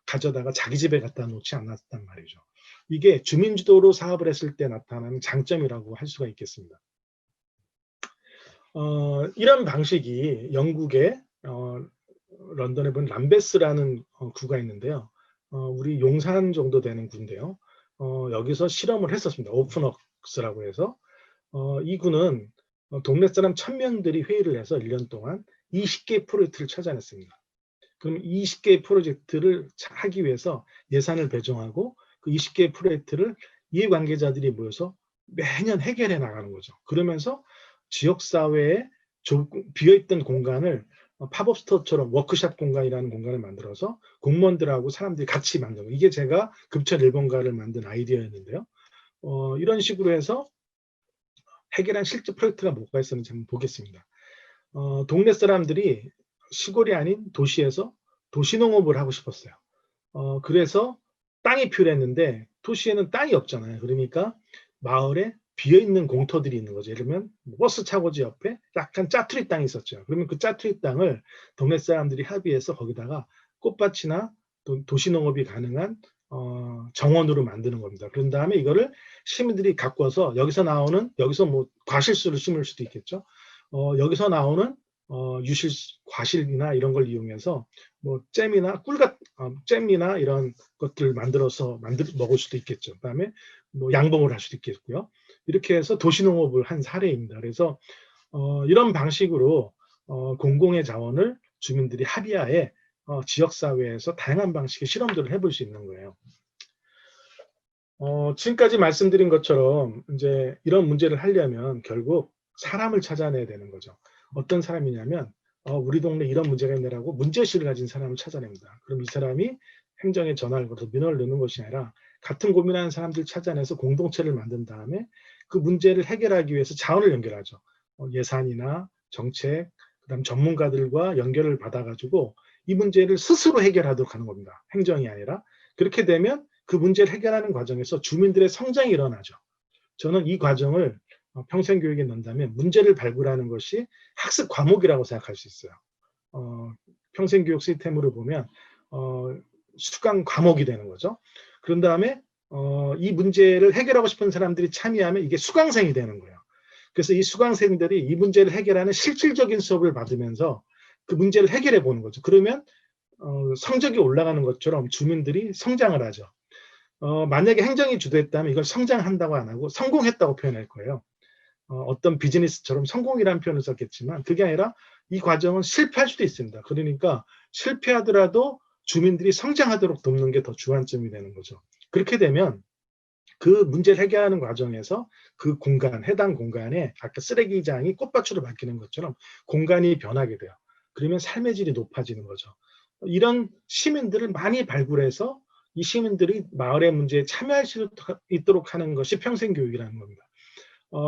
가져다가 자기 집에 갖다 놓지 않았단 말이죠. 이게 주민주도로 사업을 했을 때 나타나는 장점이라고 할 수가 있겠습니다. 이런 방식이 영국의 런던에 보면 람베스라는 구가 있는데요. 우리 용산 정도 되는 구인데요. 여기서 실험을 했었습니다. 오픈웍스라고 해서 이 구는 동네 사람 1000명들이 회의를 해서 1년 동안 20개의 프로젝트를 찾아냈습니다. 그럼 20개의 프로젝트를 하기 위해서 예산을 배정하고 그 20개의 프로젝트를 이해관계자들이 모여서 매년 해결해 나가는 거죠. 그러면서 지역사회에 비어있던 공간을 팝업 스토어처럼 워크숍 공간이라는 공간을 만들어서 공무원들하고 사람들이 같이 만든 거예요. 이게 제가 급철 일본가를 만든 아이디어였는데요. 이런 식으로 해서 해결한 실제 프로젝트가 뭐가 있었는지 한번 보겠습니다. 동네 사람들이 시골이 아닌 도시에서 도시농업을 하고 싶었어요. 그래서 땅이 필요했는데 도시에는 땅이 없잖아요. 그러니까 마을에 비어있는 공터들이 있는 거죠. 예를 들면 버스 차고지 옆에 약간 짜투리 땅이 있었죠. 그러면 그 짜투리 땅을 동네 사람들이 합의해서 거기다가 꽃밭이나 도시농업이 가능한 정원으로 만드는 겁니다. 그런 다음에 이거를 시민들이 갖고 와서 여기서 뭐 과실수를 심을 수도 있겠죠. 여기서 나오는 과실이나 이런 걸 이용해서 뭐 잼이나 잼이나 이런 것들 만들어서 먹을 수도 있겠죠. 그다음에 뭐 양봉을 할 수도 있겠고요. 이렇게 해서 도시농업을 한 사례입니다. 그래서 이런 방식으로 공공의 자원을 주민들이 합의하에 지역사회에서 다양한 방식의 실험들을 해볼 수 있는 거예요. 지금까지 말씀드린 것처럼 이제 이런 문제를 하려면 결국 사람을 찾아내야 되는 거죠. 어떤 사람이냐면 우리 동네 이런 문제가 있네라고 문제의식을 가진 사람을 찾아냅니다. 그럼 이 사람이 행정에 전화를 걸어서 민원을 넣는 것이 아니라 같은 고민하는 사람들 찾아내서 공동체를 만든 다음에 그 문제를 해결하기 위해서 자원을 연결하죠. 예산이나 정책, 그다음 전문가들과 연결을 받아가지고 이 문제를 스스로 해결하도록 하는 겁니다. 행정이 아니라. 그렇게 되면 그 문제를 해결하는 과정에서 주민들의 성장이 일어나죠. 저는 이 과정을 평생교육에 넣는다면 문제를 발굴하는 것이 학습 과목이라고 생각할 수 있어요. 평생교육 시스템으로 보면 수강 과목이 되는 거죠. 그런 다음에 이 문제를 해결하고 싶은 사람들이 참여하면 이게 수강생이 되는 거예요. 그래서 이 수강생들이 이 문제를 해결하는 실질적인 수업을 받으면서 그 문제를 해결해 보는 거죠. 그러면 성적이 올라가는 것처럼 주민들이 성장을 하죠. 만약에 행정이 주도했다면 이걸 성장한다고 안 하고 성공했다고 표현할 거예요. 어떤 비즈니스처럼 성공이라는 표현을 썼겠지만 그게 아니라 이 과정은 실패할 수도 있습니다. 그러니까 실패하더라도 주민들이 성장하도록 돕는 게 더 주안점이 되는 거죠. 그렇게 되면 그 문제를 해결하는 과정에서 그 공간, 해당 공간에 아까 쓰레기장이 꽃밭으로 바뀌는 것처럼 공간이 변하게 돼요. 그러면 삶의 질이 높아지는 거죠. 이런 시민들을 많이 발굴해서 이 시민들이 마을의 문제에 참여할 수 있도록 하는 것이 평생교육이라는 겁니다.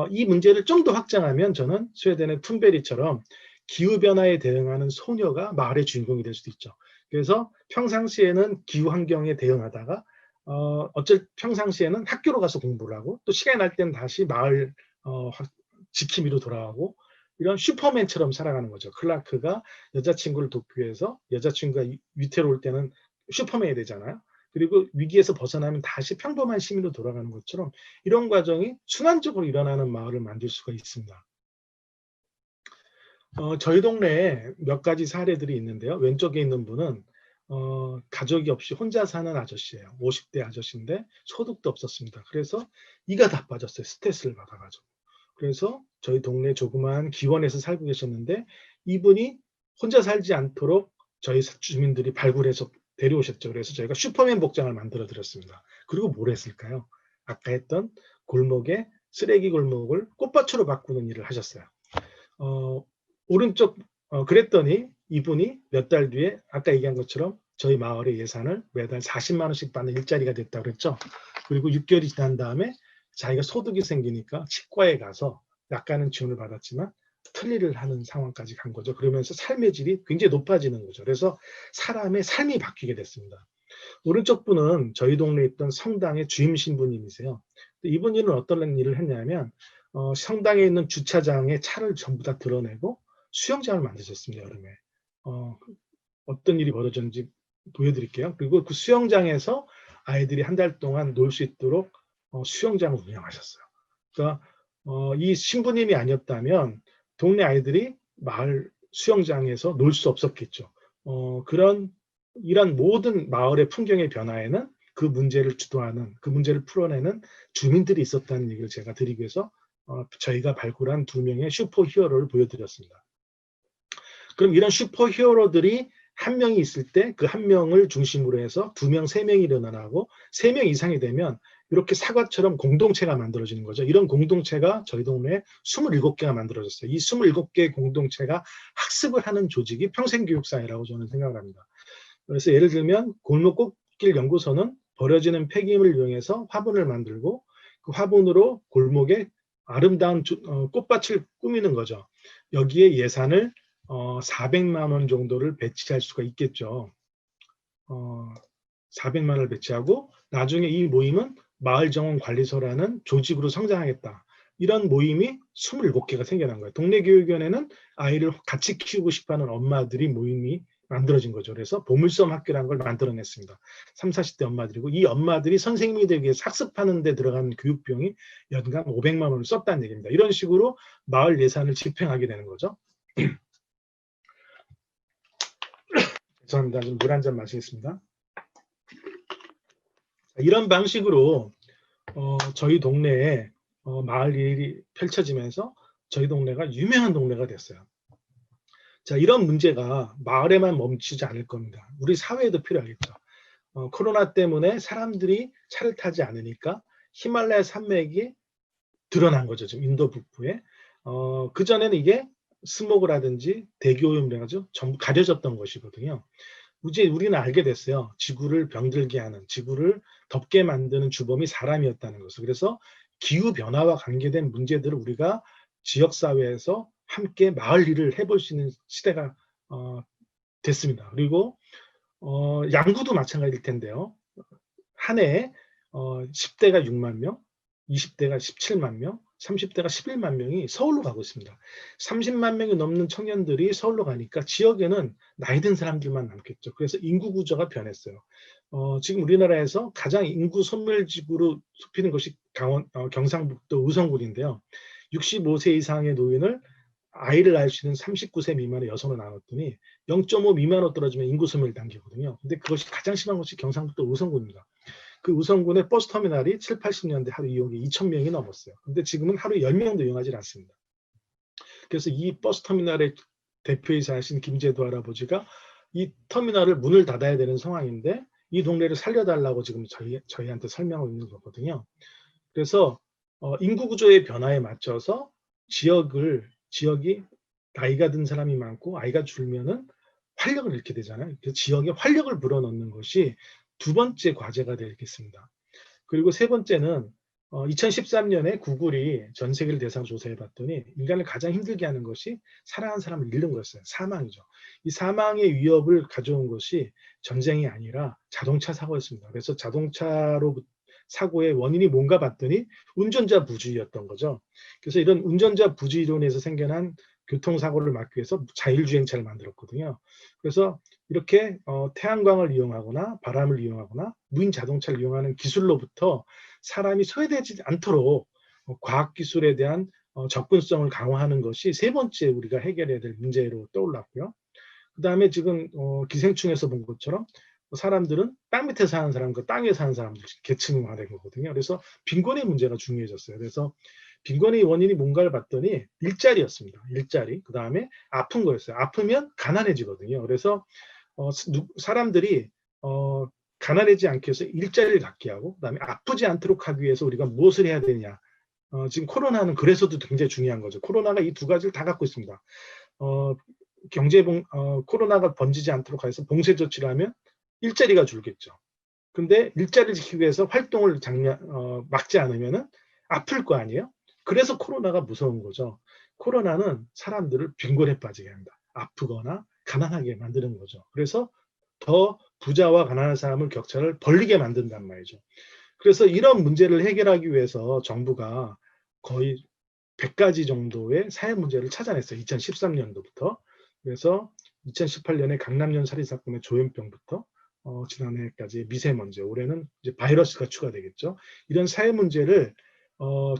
이 문제를 좀 더 확장하면 저는 스웨덴의 툰베리처럼 기후변화에 대응하는 소녀가 마을의 주인공이 될 수도 있죠. 그래서 평상시에는 기후환경에 대응하다가 평상시에는 학교로 가서 공부를 하고 또 시간이 날 때는 다시 마을 지킴이로 돌아가고 이런 슈퍼맨처럼 살아가는 거죠. 클라크가 여자친구를 돕기 위해서 여자친구가 위태로울 때는 슈퍼맨이 되잖아요. 그리고 위기에서 벗어나면 다시 평범한 시민으로 돌아가는 것처럼 이런 과정이 순환적으로 일어나는 마을을 만들 수가 있습니다. 저희 동네에 몇 가지 사례들이 있는데요. 왼쪽에 있는 분은 가족이 없이 혼자 사는 아저씨예요. 50대 아저씨인데 소득도 없었습니다. 그래서 이가 다 빠졌어요. 스트레스를 받아가지고. 그래서 저희 동네 조그마한 기원에서 살고 계셨는데 이분이 혼자 살지 않도록 저희 주민들이 발굴해서 데려오셨죠. 그래서 저희가 슈퍼맨 복장을 만들어 드렸습니다. 그리고 뭘 했을까요? 아까 했던 골목에 쓰레기 골목을 꽃밭으로 바꾸는 일을 하셨어요. 오른쪽 그랬더니 이분이 몇 달 뒤에 아까 얘기한 것처럼 저희 마을의 예산을 매달 40만 원씩 받는 일자리가 됐다고 그랬죠. 그리고 6개월이 지난 다음에 자기가 소득이 생기니까 치과에 가서 약간은 지원을 받았지만 틀니를 하는 상황까지 간 거죠. 그러면서 삶의 질이 굉장히 높아지는 거죠. 그래서 사람의 삶이 바뀌게 됐습니다. 오른쪽 분은 저희 동네에 있던 성당의 주임 신부님이세요. 이분은 어떤 일을 했냐면 성당에 있는 주차장에 차를 전부 다 드러내고 수영장을 만드셨습니다. 여름에. 어떤 일이 벌어졌는지 보여드릴게요. 그리고 그 수영장에서 아이들이 한 달 동안 놀 수 있도록 수영장을 운영하셨어요. 그러니까 이 신부님이 아니었다면 동네 아이들이 마을 수영장에서 놀 수 없었겠죠. 이런 모든 마을의 풍경의 변화에는 그 문제를 주도하는, 그 문제를 풀어내는 주민들이 있었다는 얘기를 제가 드리기 위해서 저희가 발굴한 2명의 슈퍼 히어로를 보여드렸습니다. 그럼 이런 슈퍼 히어로들이 한 명이 있을 때 그 한 명을 중심으로 해서 2명, 3명이 일어나고 3명 이상이 되면 이렇게 사과처럼 공동체가 만들어지는 거죠. 이런 공동체가 저희 동네에 27개가 만들어졌어요. 이 27개의 공동체가 학습을 하는 조직이 평생교육사회라고 저는 생각을 합니다. 그래서 예를 들면 골목꽃길 연구소는 버려지는 폐기물을 이용해서 화분을 만들고 그 화분으로 골목에 아름다운 꽃밭을 꾸미는 거죠. 여기에 예산을 400만 원 정도를 배치할 수가 있겠죠. 400만 원을 배치하고 나중에 이 모임은 마을정원관리소라는 조직으로 성장하겠다. 이런 모임이 27개가 생겨난 거예요. 동네교육위원회는 아이를 같이 키우고 싶어하는 엄마들이 모임이 만들어진 거죠. 그래서 보물섬 학교라는 걸 만들어냈습니다. 30, 40대 엄마들이고 이 엄마들이 선생님이 되기 위해서 학습하는 데 들어가는 교육비용이 연간 500만 원을 썼다는 얘기입니다. 이런 식으로 마을 예산을 집행하게 되는 거죠. 죄송합니다. 좀 물 한 잔 마시겠습니다. 이런 방식으로 저희 동네에 마을 일이 펼쳐지면서 저희 동네가 유명한 동네가 됐어요. 자, 이런 문제가 마을에만 멈추지 않을 겁니다. 우리 사회에도 필요하겠죠. 코로나 때문에 사람들이 차를 타지 않으니까 히말라야 산맥이 드러난 거죠. 지금 인도 북부에. 그전에는 이게 스모그라든지 대기오염이라 가지고 전부 가려졌던 것이거든요. 이제 우리는 알게 됐어요. 지구를 병들게 하는, 지구를 덥게 만드는 주범이 사람이었다는 것을. 그래서 기후 변화와 관계된 문제들을 우리가 지역 사회에서 함께 마을 일을 해볼 수 있는 시대가 됐습니다. 그리고 양구도 마찬가지일 텐데요. 한 해에 10대가 6만 명, 20대가 17만 명, 30대가 11만 명이 서울로 가고 있습니다. 30만 명이 넘는 청년들이 서울로 가니까 지역에는 나이 든 사람들만 남겠죠. 그래서 인구 구조가 변했어요. 지금 우리나라에서 가장 인구 소멸지구로 꼽히는 것이 경상북도 의성군인데요. 65세 이상의 노인을 아이를 낳을 수 있는 39세 미만의 여성으로 나눴더니 0.5 미만으로 떨어지면 인구 소멸 단계거든요. 근데 그것이 가장 심한 것이 경상북도 의성군입니다. 그 의성군의 버스터미널이 7, 80년대 하루 이용이 2,000명이 넘었어요. 근데 지금은 하루에 10명도 이용하지 않습니다. 그래서 이 버스터미널의 대표이사 하신 김제도 할아버지가 이 터미널을 문을 닫아야 되는 상황인데 이 동네를 살려달라고 지금 저희한테 설명하고 있는 거거든요. 그래서 인구 구조의 변화에 맞춰서 지역이 나이가 든 사람이 많고 아이가 줄면은 활력을 잃게 되잖아요. 그 지역에 활력을 불어넣는 것이 두 번째 과제가 되겠습니다. 그리고 세 번째는 2013년에 구글이 전 세계를 대상으로 조사해 봤더니 인간을 가장 힘들게 하는 것이 사랑하는 사람을 잃는 거였어요. 사망이죠. 이 사망의 위협을 가져온 것이 전쟁이 아니라 자동차 사고였습니다. 그래서 자동차로 사고의 원인이 뭔가 봤더니 운전자 부주의였던 거죠. 그래서 이런 운전자 부주의론에서 생겨난 교통사고를 막기 위해서 자율주행차를 만들었거든요. 그래서 이렇게 태양광을 이용하거나 바람을 이용하거나 무인 자동차를 이용하는 기술로부터 사람이 소외되지 않도록 과학기술에 대한 접근성을 강화하는 것이 세 번째 우리가 해결해야 될 문제로 떠올랐고요. 그 다음에 지금 기생충에서 본 것처럼 사람들은 땅 밑에 사는 사람과 땅 위에 사는 사람들 계층화된 거거든요. 그래서 빈곤의 문제가 중요해졌어요. 그래서 빈곤의 원인이 뭔가를 봤더니 일자리였습니다. 일자리. 그 다음에 아픈 거였어요. 아프면 가난해지거든요. 그래서 사람들이 가난하지 않기 위해서 일자리를 갖게 하고 그다음에 아프지 않도록 하기 위해서 우리가 무엇을 해야 되냐. 지금 코로나는 그래서도 굉장히 중요한 거죠. 코로나가 이 두 가지를 다 갖고 있습니다. 코로나가 번지지 않도록 해서 봉쇄 조치를 하면 일자리가 줄겠죠. 근데 일자리를 지키기 위해서 활동을 막지 않으면 아플 거 아니에요? 그래서 코로나가 무서운 거죠. 코로나는 사람들을 빈곤에 빠지게 합니다. 아프거나 가난하게 만드는 거죠. 그래서 더 부자와 가난한 사람을 격차를 벌리게 만든단 말이죠. 그래서 이런 문제를 해결하기 위해서 정부가 거의 100가지 정도의 사회 문제를 찾아냈어요. 2013년도부터. 그래서 2018년에 강남역 살인 사건의 조현병부터 지난해까지 미세먼지, 올해는 이제 바이러스가 추가되겠죠. 이런 사회 문제를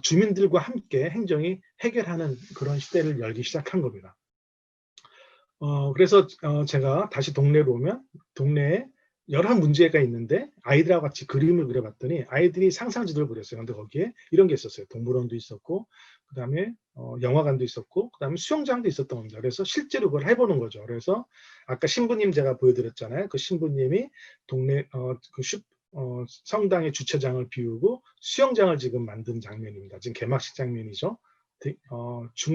주민들과 함께 행정이 해결하는 그런 시대를 열기 시작한 겁니다. 그래서 제가 다시 동네로 오면 동네에 여러 문제가 있는데 아이들하고 같이 그림을 그려봤더니 아이들이 상상지도를 그렸어요. 근데 거기에 이런 게 있었어요. 동물원도 있었고 그다음에 영화관도 있었고 그다음에 수영장도 있었던 겁니다. 그래서 실제로 그걸 해보는 거죠. 그래서 아까 신부님 제가 보여드렸잖아요. 그 신부님이 동네 성당의 주차장을 비우고 수영장을 지금 만든 장면입니다. 지금 개막식 장면이죠.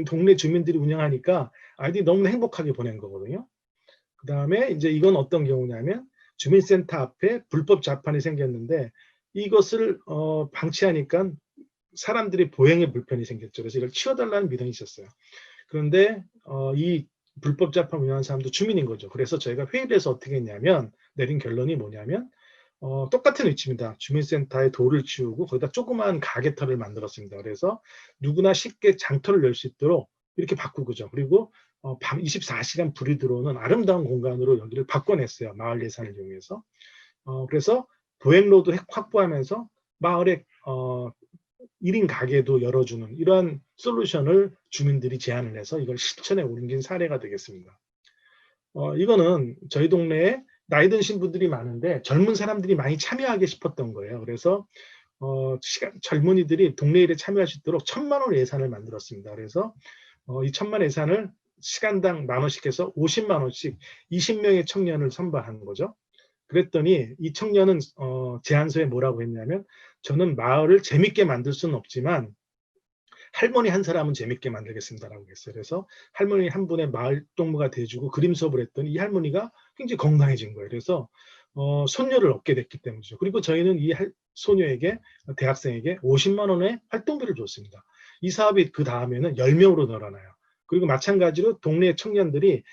동네 주민들이 운영하니까 아이들이 너무 행복하게 보낸 거거든요. 그 다음에 이제 이건 어떤 경우냐면 주민센터 앞에 불법 자판이 생겼는데 이것을 방치하니까 사람들이 보행에 불편이 생겼죠. 그래서 이걸 치워달라는 민원이 있었어요. 그런데 이 불법 자판 운영하는 사람도 주민인 거죠. 그래서 저희가 회의를 해서 어떻게 했냐면 내린 결론이 뭐냐면 똑같은 위치입니다. 주민센터에 돌을 치우고 거기다 조그마한 가게터를 만들었습니다. 그래서 누구나 쉽게 장터를 열 수 있도록 이렇게 바꾸고죠. 그리고 밤 24시간 불이 들어오는 아름다운 공간으로 여기를 바꿔냈어요. 마을 예산을 이용해서. 그래서 보행로도 확보하면서 마을에 1인 가게도 열어주는 이러한 솔루션을 주민들이 제안을 해서 이걸 실천에 옮긴 사례가 되겠습니다. 이거는 저희 동네에 나이 드신 분들이 많은데 젊은 사람들이 많이 참여하게 싶었던 거예요. 그래서 젊은이들이 동네 일에 참여할 수 있도록 1,000만 원 예산을 만들었습니다. 그래서 이 1,000만 원 예산을 시간당 10,000원씩 해서 50만 원씩 20명의 청년을 선발한 거죠. 그랬더니 이 청년은 제안서에 뭐라고 했냐면, 저는 마을을 재밌게 만들 수는 없지만 할머니 한 사람은 재밌게 만들겠습니다라고 했어요. 그래서 할머니 한 분의 마을 동무가 돼주고 그림 수업을 했더니 이 할머니가 굉장히 건강해진 거예요. 그래서 손녀를 얻게 됐기 때문이죠. 그리고 저희는 이 소녀에게, 대학생에게 50만 원의 활동비를 줬습니다. 이 사업이 그 다음에는 10명으로 늘어나요. 그리고 마찬가지로 동네 청년들이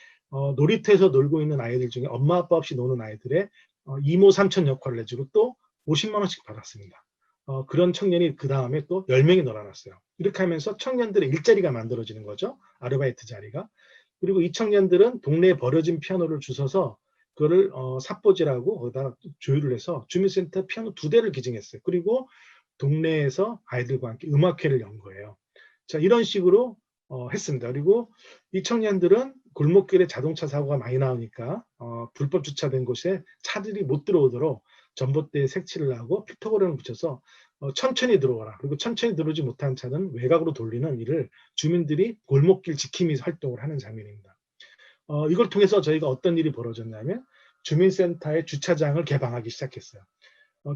놀이터에서 놀고 있는 아이들 중에 엄마 아빠 없이 노는 아이들의 이모 삼촌 역할을 해주고 또 50만 원씩 받았습니다. 그런 청년이 그 다음에 또 10명이 늘어났어요. 이렇게 하면서 청년들의 일자리가 만들어지는 거죠. 아르바이트 자리가. 그리고 이 청년들은 동네에 버려진 피아노를 주워서 그거를 삽보질하고 거기다 조율을 해서 주민센터 피아노 2대를 기증했어요. 그리고 동네에서 아이들과 함께 음악회를 연 거예요. 자, 이런 식으로 했습니다. 그리고 이 청년들은 골목길에 자동차 사고가 많이 나오니까 불법 주차된 곳에 차들이 못 들어오도록 전봇대에 색칠을 하고 픽토그램을 붙여서 천천히 들어오라. 그리고 천천히 들어오지 못한 차는 외곽으로 돌리는 일을 주민들이 골목길 지킴이 활동을 하는 장면입니다. 이걸 통해서 저희가 어떤 일이 벌어졌냐면 주민센터의 주차장을 개방하기 시작했어요.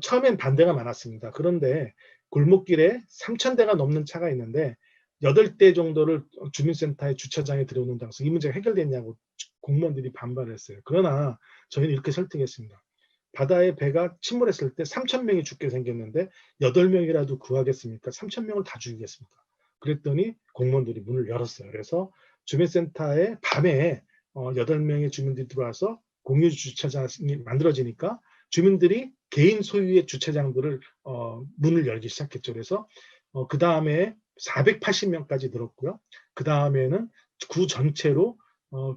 처음엔 반대가 많았습니다. 그런데 골목길에 3,000대가 넘는 차가 있는데 8대 정도를 주민센터의 주차장에 들여놓는다고 해서 이 문제가 해결됐냐고 공무원들이 반발을 했어요. 그러나 저희는 이렇게 설득했습니다. 바다에 배가 침몰했을 때 3,000명이 죽게 생겼는데 8명이라도 구하겠습니까? 3,000명을 다 죽이겠습니까? 그랬더니 공무원들이 문을 열었어요. 그래서 주민센터에 밤에 8명의 주민들이 들어와서 공유 주차장이 만들어지니까 주민들이 개인 소유의 주차장들을 문을 열기 시작했죠. 그래서 그 다음에 480명까지 늘었고요. 그 다음에는 구 전체로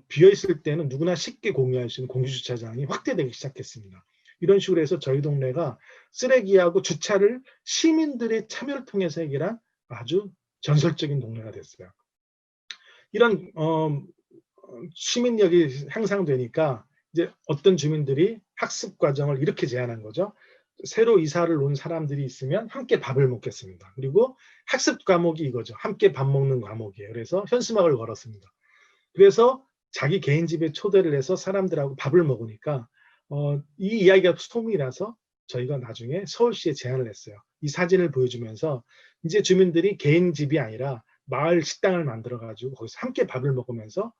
비어있을 때는 누구나 쉽게 공유할 수 있는 공유주차장이 확대되기 시작했습니다. 이런 식으로 해서 저희 동네가 쓰레기하고 주차를 시민들의 참여를 통해서 해결한 아주 전설적인 동네가 됐어요. 이런 시민력이 향상되니까 이제 어떤 주민들이 학습 과정을 이렇게 제안한 거죠. 새로 이사를 온 사람들이 있으면 함께 밥을 먹겠습니다. 그리고 학습 과목이 이거죠. 함께 밥 먹는 과목이에요. 그래서 현수막을 걸었습니다. 그래서 자기 개인 집에 초대를 해서 사람들하고 밥을 먹으니까 이 이야기가 소문이 나서 저희가 나중에 서울시에 제안을 했어요. 이 사진을 보여주면서 이제 주민들이 개인 집이 아니라 마을 식당을 만들어가지고 거기서 함께 밥을 먹으면서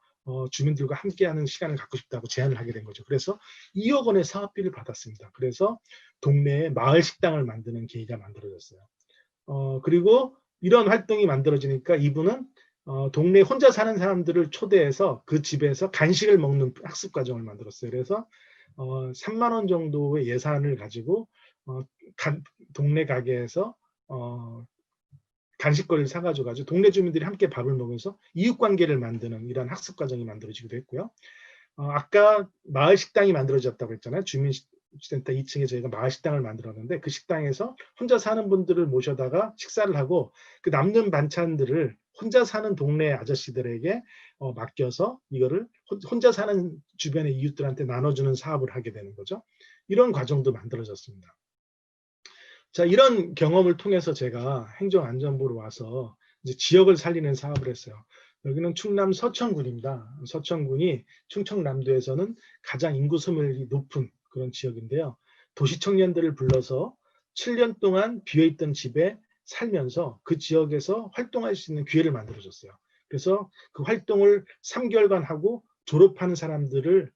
주민들과 함께하는 시간을 갖고 싶다고 제안을 하게 된 거죠. 그래서 2억 원의 사업비를 받았습니다. 그래서 동네에 마을 식당을 만드는 계기가 만들어졌어요. 그리고 이런 활동이 만들어지니까 이분은 동네에 혼자 사는 사람들을 초대해서 그 집에서 간식을 먹는 학습 과정을 만들었어요. 그래서 3만 원 정도의 예산을 가지고 동네 가게에서 간식거리를 사가지고 동네 주민들이 함께 밥을 먹으면서 이웃관계를 만드는 이런 학습 과정이 만들어지기도 했고요. 아까 마을 식당이 만들어졌다고 했잖아요. 주민센터 2층에 저희가 마을 식당을 만들었는데 그 식당에서 혼자 사는 분들을 모셔다가 식사를 하고 그 남는 반찬들을 혼자 사는 동네 아저씨들에게 맡겨서 이거를 혼자 사는 주변의 이웃들한테 나눠주는 사업을 하게 되는 거죠. 이런 과정도 만들어졌습니다. 자, 이런 경험을 통해서 제가 행정안전부로 와서 이제 지역을 살리는 사업을 했어요. 여기는 충남 서천군입니다. 서천군이 충청남도에서는 가장 인구 소멸이 높은 그런 지역인데요. 도시 청년들을 불러서 7년 동안 비어있던 집에 살면서 그 지역에서 활동할 수 있는 기회를 만들어줬어요. 그래서 그 활동을 3개월간 하고 졸업하는 사람들을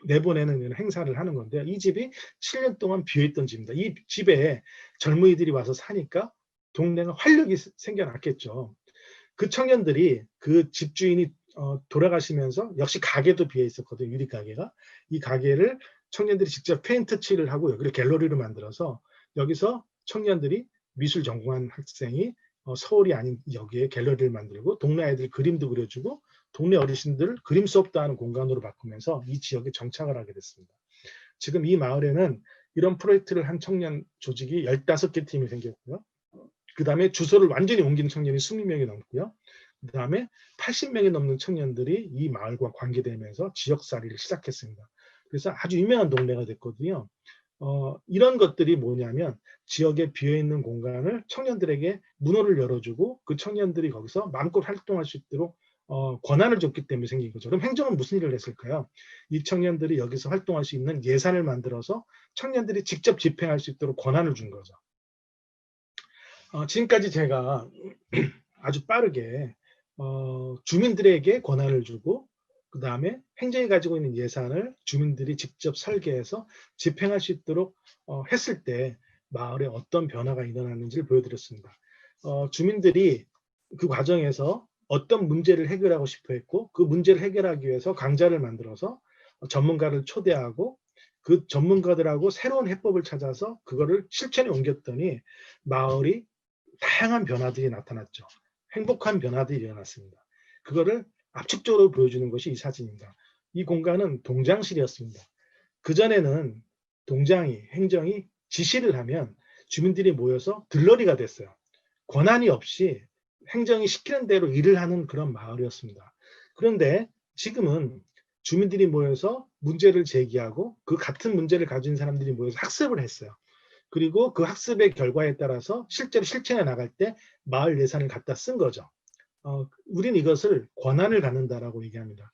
내보내는 행사를 하는 건데요. 이 집이 7년 동안 비어있던 집입니다. 이 집에 젊은이들이 와서 사니까 동네가 활력이 생겨났겠죠. 그 청년들이 그 집주인이 돌아가시면서 역시 가게도 비어 있었거든요. 유리 가게가. 이 가게를 청년들이 직접 페인트 칠을 하고 여기를 갤러리로 만들어서 여기서 청년들이 미술 전공한 학생이 서울이 아닌 여기에 갤러리를 만들고 동네 아이들 그림도 그려주고 동네 어르신들 그림 수업도 하는 공간으로 바꾸면서 이 지역에 정착을 하게 됐습니다. 지금 이 마을에는 이런 프로젝트를 한 청년 조직이 15개 팀이 생겼고요. 그 다음에 주소를 완전히 옮긴 청년이 20명이 넘고요. 그 다음에 80명이 넘는 청년들이 이 마을과 관계되면서 지역살이를 시작했습니다. 그래서 아주 유명한 동네가 됐거든요. 이런 것들이 뭐냐면 지역에 비어있는 공간을 청년들에게 문호를 열어주고 그 청년들이 거기서 마음껏 활동할 수 있도록 권한을 줬기 때문에 생긴 거죠. 그럼 행정은 무슨 일을 했을까요? 이 청년들이 여기서 활동할 수 있는 예산을 만들어서 청년들이 직접 집행할 수 있도록 권한을 준 거죠. 지금까지 제가 아주 빠르게 주민들에게 권한을 주고 그 다음에 행정이 가지고 있는 예산을 주민들이 직접 설계해서 집행할 수 있도록 했을 때 마을에 어떤 변화가 일어났는지를 보여드렸습니다. 주민들이 그 과정에서 어떤 문제를 해결하고 싶어 했고 그 문제를 해결하기 위해서 강좌를 만들어서 전문가를 초대하고 그 전문가들하고 새로운 해법을 찾아서 그거를 실천에 옮겼더니 마을이 다양한 변화들이 나타났죠. 행복한 변화들이 일어났습니다. 그거를 압축적으로 보여주는 것이 이 사진입니다. 이 공간은 동장실이었습니다. 그전에는 동장이, 행정이 지시를 하면 주민들이 모여서 들러리가 됐어요. 권한이 없이 행정이 시키는 대로 일을 하는 그런 마을이었습니다. 그런데 지금은 주민들이 모여서 문제를 제기하고 그 같은 문제를 가진 사람들이 모여서 학습을 했어요. 그리고 그 학습의 결과에 따라서 실제로 실천해 나갈 때 마을 예산을 갖다 쓴 거죠. 우린 이것을 권한을 갖는다라고 얘기합니다.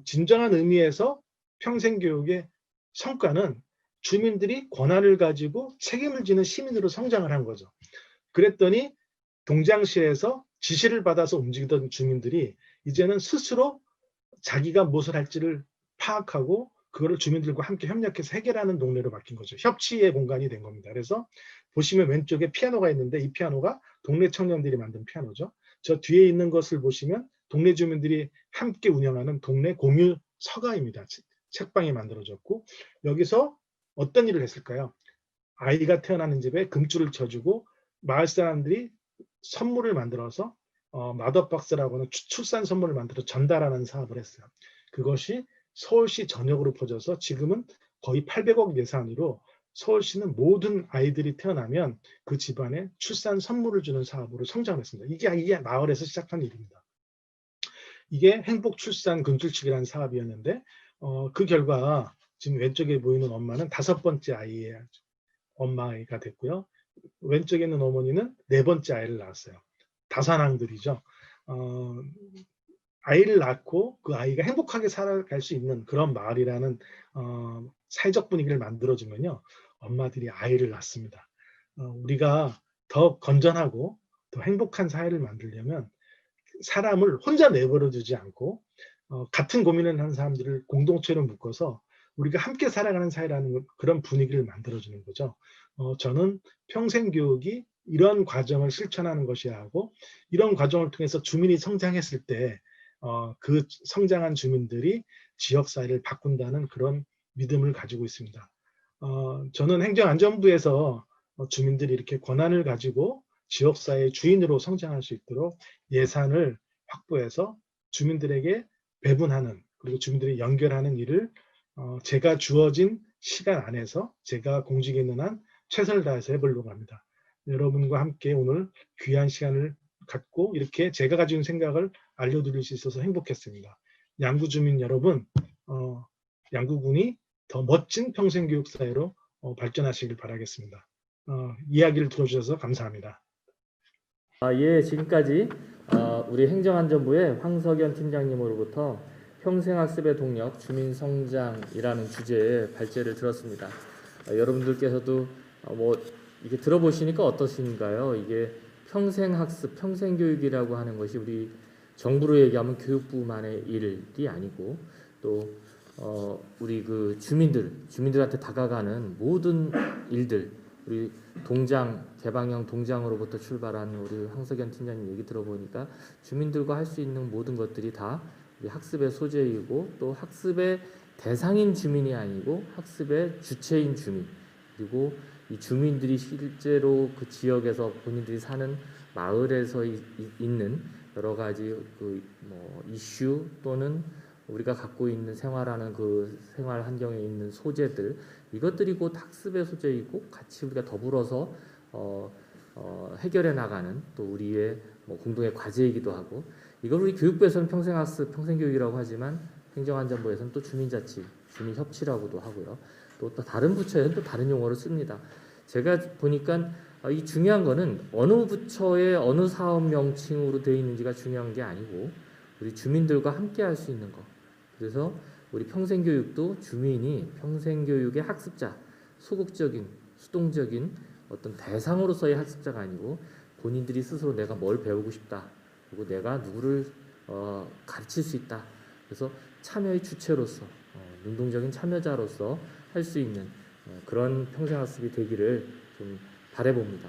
진정한 의미에서 평생교육의 성과는 주민들이 권한을 가지고 책임을 지는 시민으로 성장을 한 거죠. 그랬더니 동장시에서 지시를 받아서 움직이던 주민들이 이제는 스스로 자기가 무엇을 할지를 파악하고 그거를 주민들과 함께 협력해서 해결하는 동네로 바뀐 거죠. 협치의 공간이 된 겁니다. 그래서 보시면 왼쪽에 피아노가 있는데 이 피아노가 동네 청년들이 만든 피아노죠. 저 뒤에 있는 것을 보시면 동네 주민들이 함께 운영하는 동네 공유 서가입니다. 책방이 만들어졌고 여기서 어떤 일을 했을까요? 아이가 태어나는 집에 금줄을 쳐주고 마을 사람들이 선물을 만들어서 마더박스라고 하는 출산 선물을 만들어 전달하는 사업을 했어요. 그것이 서울시 전역으로 퍼져서 지금은 거의 800억 예산으로 서울시는 모든 아이들이 태어나면 그 집안에 출산 선물을 주는 사업으로 성장했습니다. 이게 마을에서 시작한 일입니다. 이게 행복 출산 금줄치기라는 사업이었는데 그 결과 지금 왼쪽에 보이는 엄마는 5번째 아이의 엄마가 됐고요. 왼쪽에 있는 어머니는 4번째 아이를 낳았어요. 다산왕들이죠. 아이를 낳고 그 아이가 행복하게 살아갈 수 있는 그런 마을이라는 사회적 분위기를 만들어주면요. 엄마들이 아이를 낳습니다. 우리가 더 건전하고 더 행복한 사회를 만들려면 사람을 혼자 내버려 두지 않고 같은 고민을 하는 사람들을 공동체로 묶어서 우리가 함께 살아가는 사회라는 그런 분위기를 만들어주는 거죠. 저는 평생교육이 이런 과정을 실천하는 것이야 하고 이런 과정을 통해서 주민이 성장했을 때 그 성장한 주민들이 지역사회를 바꾼다는 그런 믿음을 가지고 있습니다. 저는 행정안전부에서 주민들이 이렇게 권한을 가지고 지역사회의 주인으로 성장할 수 있도록 예산을 확보해서 주민들에게 배분하는 그리고 주민들이 연결하는 일을 제가 주어진 시간 안에서 제가 공직에 있는 한 최선을 다해서 해보려고 합니다. 여러분과 함께 오늘 귀한 시간을 갖고 이렇게 제가 가지고 있는 생각을 알려드릴 수 있어서 행복했습니다. 양구 주민 여러분, 양구군이 더 멋진 평생교육사회로 발전하시길 바라겠습니다. 이야기를 들어주셔서 감사합니다. 예, 지금까지 우리 행정안전부의 황석연 팀장님으로부터 평생학습의 동력 주민성장이라는 주제의 발제를 들었습니다. 여러분들께서도 뭐 이게 들어보시니까 어떠신가요? 이게 평생학습, 평생교육이라고 하는 것이 우리 정부로 얘기하면 교육부만의 일이 아니고 또 우리 그 주민들한테 다가가는 모든 일들, 우리 동장 개방형 동장으로부터 출발한 우리 황석연 팀장님 얘기 들어보니까 주민들과 할 수 있는 모든 것들이 다 우리 학습의 소재이고 또 학습의 대상인 주민이 아니고 학습의 주체인 주민, 그리고 이 주민들이 실제로 그 지역에서 본인들이 사는 마을에서 있는 여러 가지 그 뭐 이슈 또는 우리가 갖고 있는 생활하는 그 생활 환경에 있는 소재들, 이것들이 곧 학습의 소재이고 같이 우리가 더불어서 해결해 나가는 또 우리의 뭐 공동의 과제이기도 하고, 이걸 우리 교육부에서는 평생학습, 평생교육이라고 하지만 행정안전부에서는 또 주민자치, 주민협치라고도 하고요. 또 다른 부처에는 또 다른 용어를 씁니다. 제가 보니까 이 중요한 거는 어느 부처의 어느 사업 명칭으로 되어 있는지가 중요한 게 아니고 우리 주민들과 함께 할 수 있는 거. 그래서 우리 평생교육도 주민이 평생교육의 학습자, 소극적인, 수동적인 어떤 대상으로서의 학습자가 아니고 본인들이 스스로 내가 뭘 배우고 싶다. 그리고 내가 누구를 가르칠 수 있다. 그래서 참여의 주체로서 능동적인 참여자로서 할 수 있는 그런 평생학습이 되기를 좀 바라봅니다.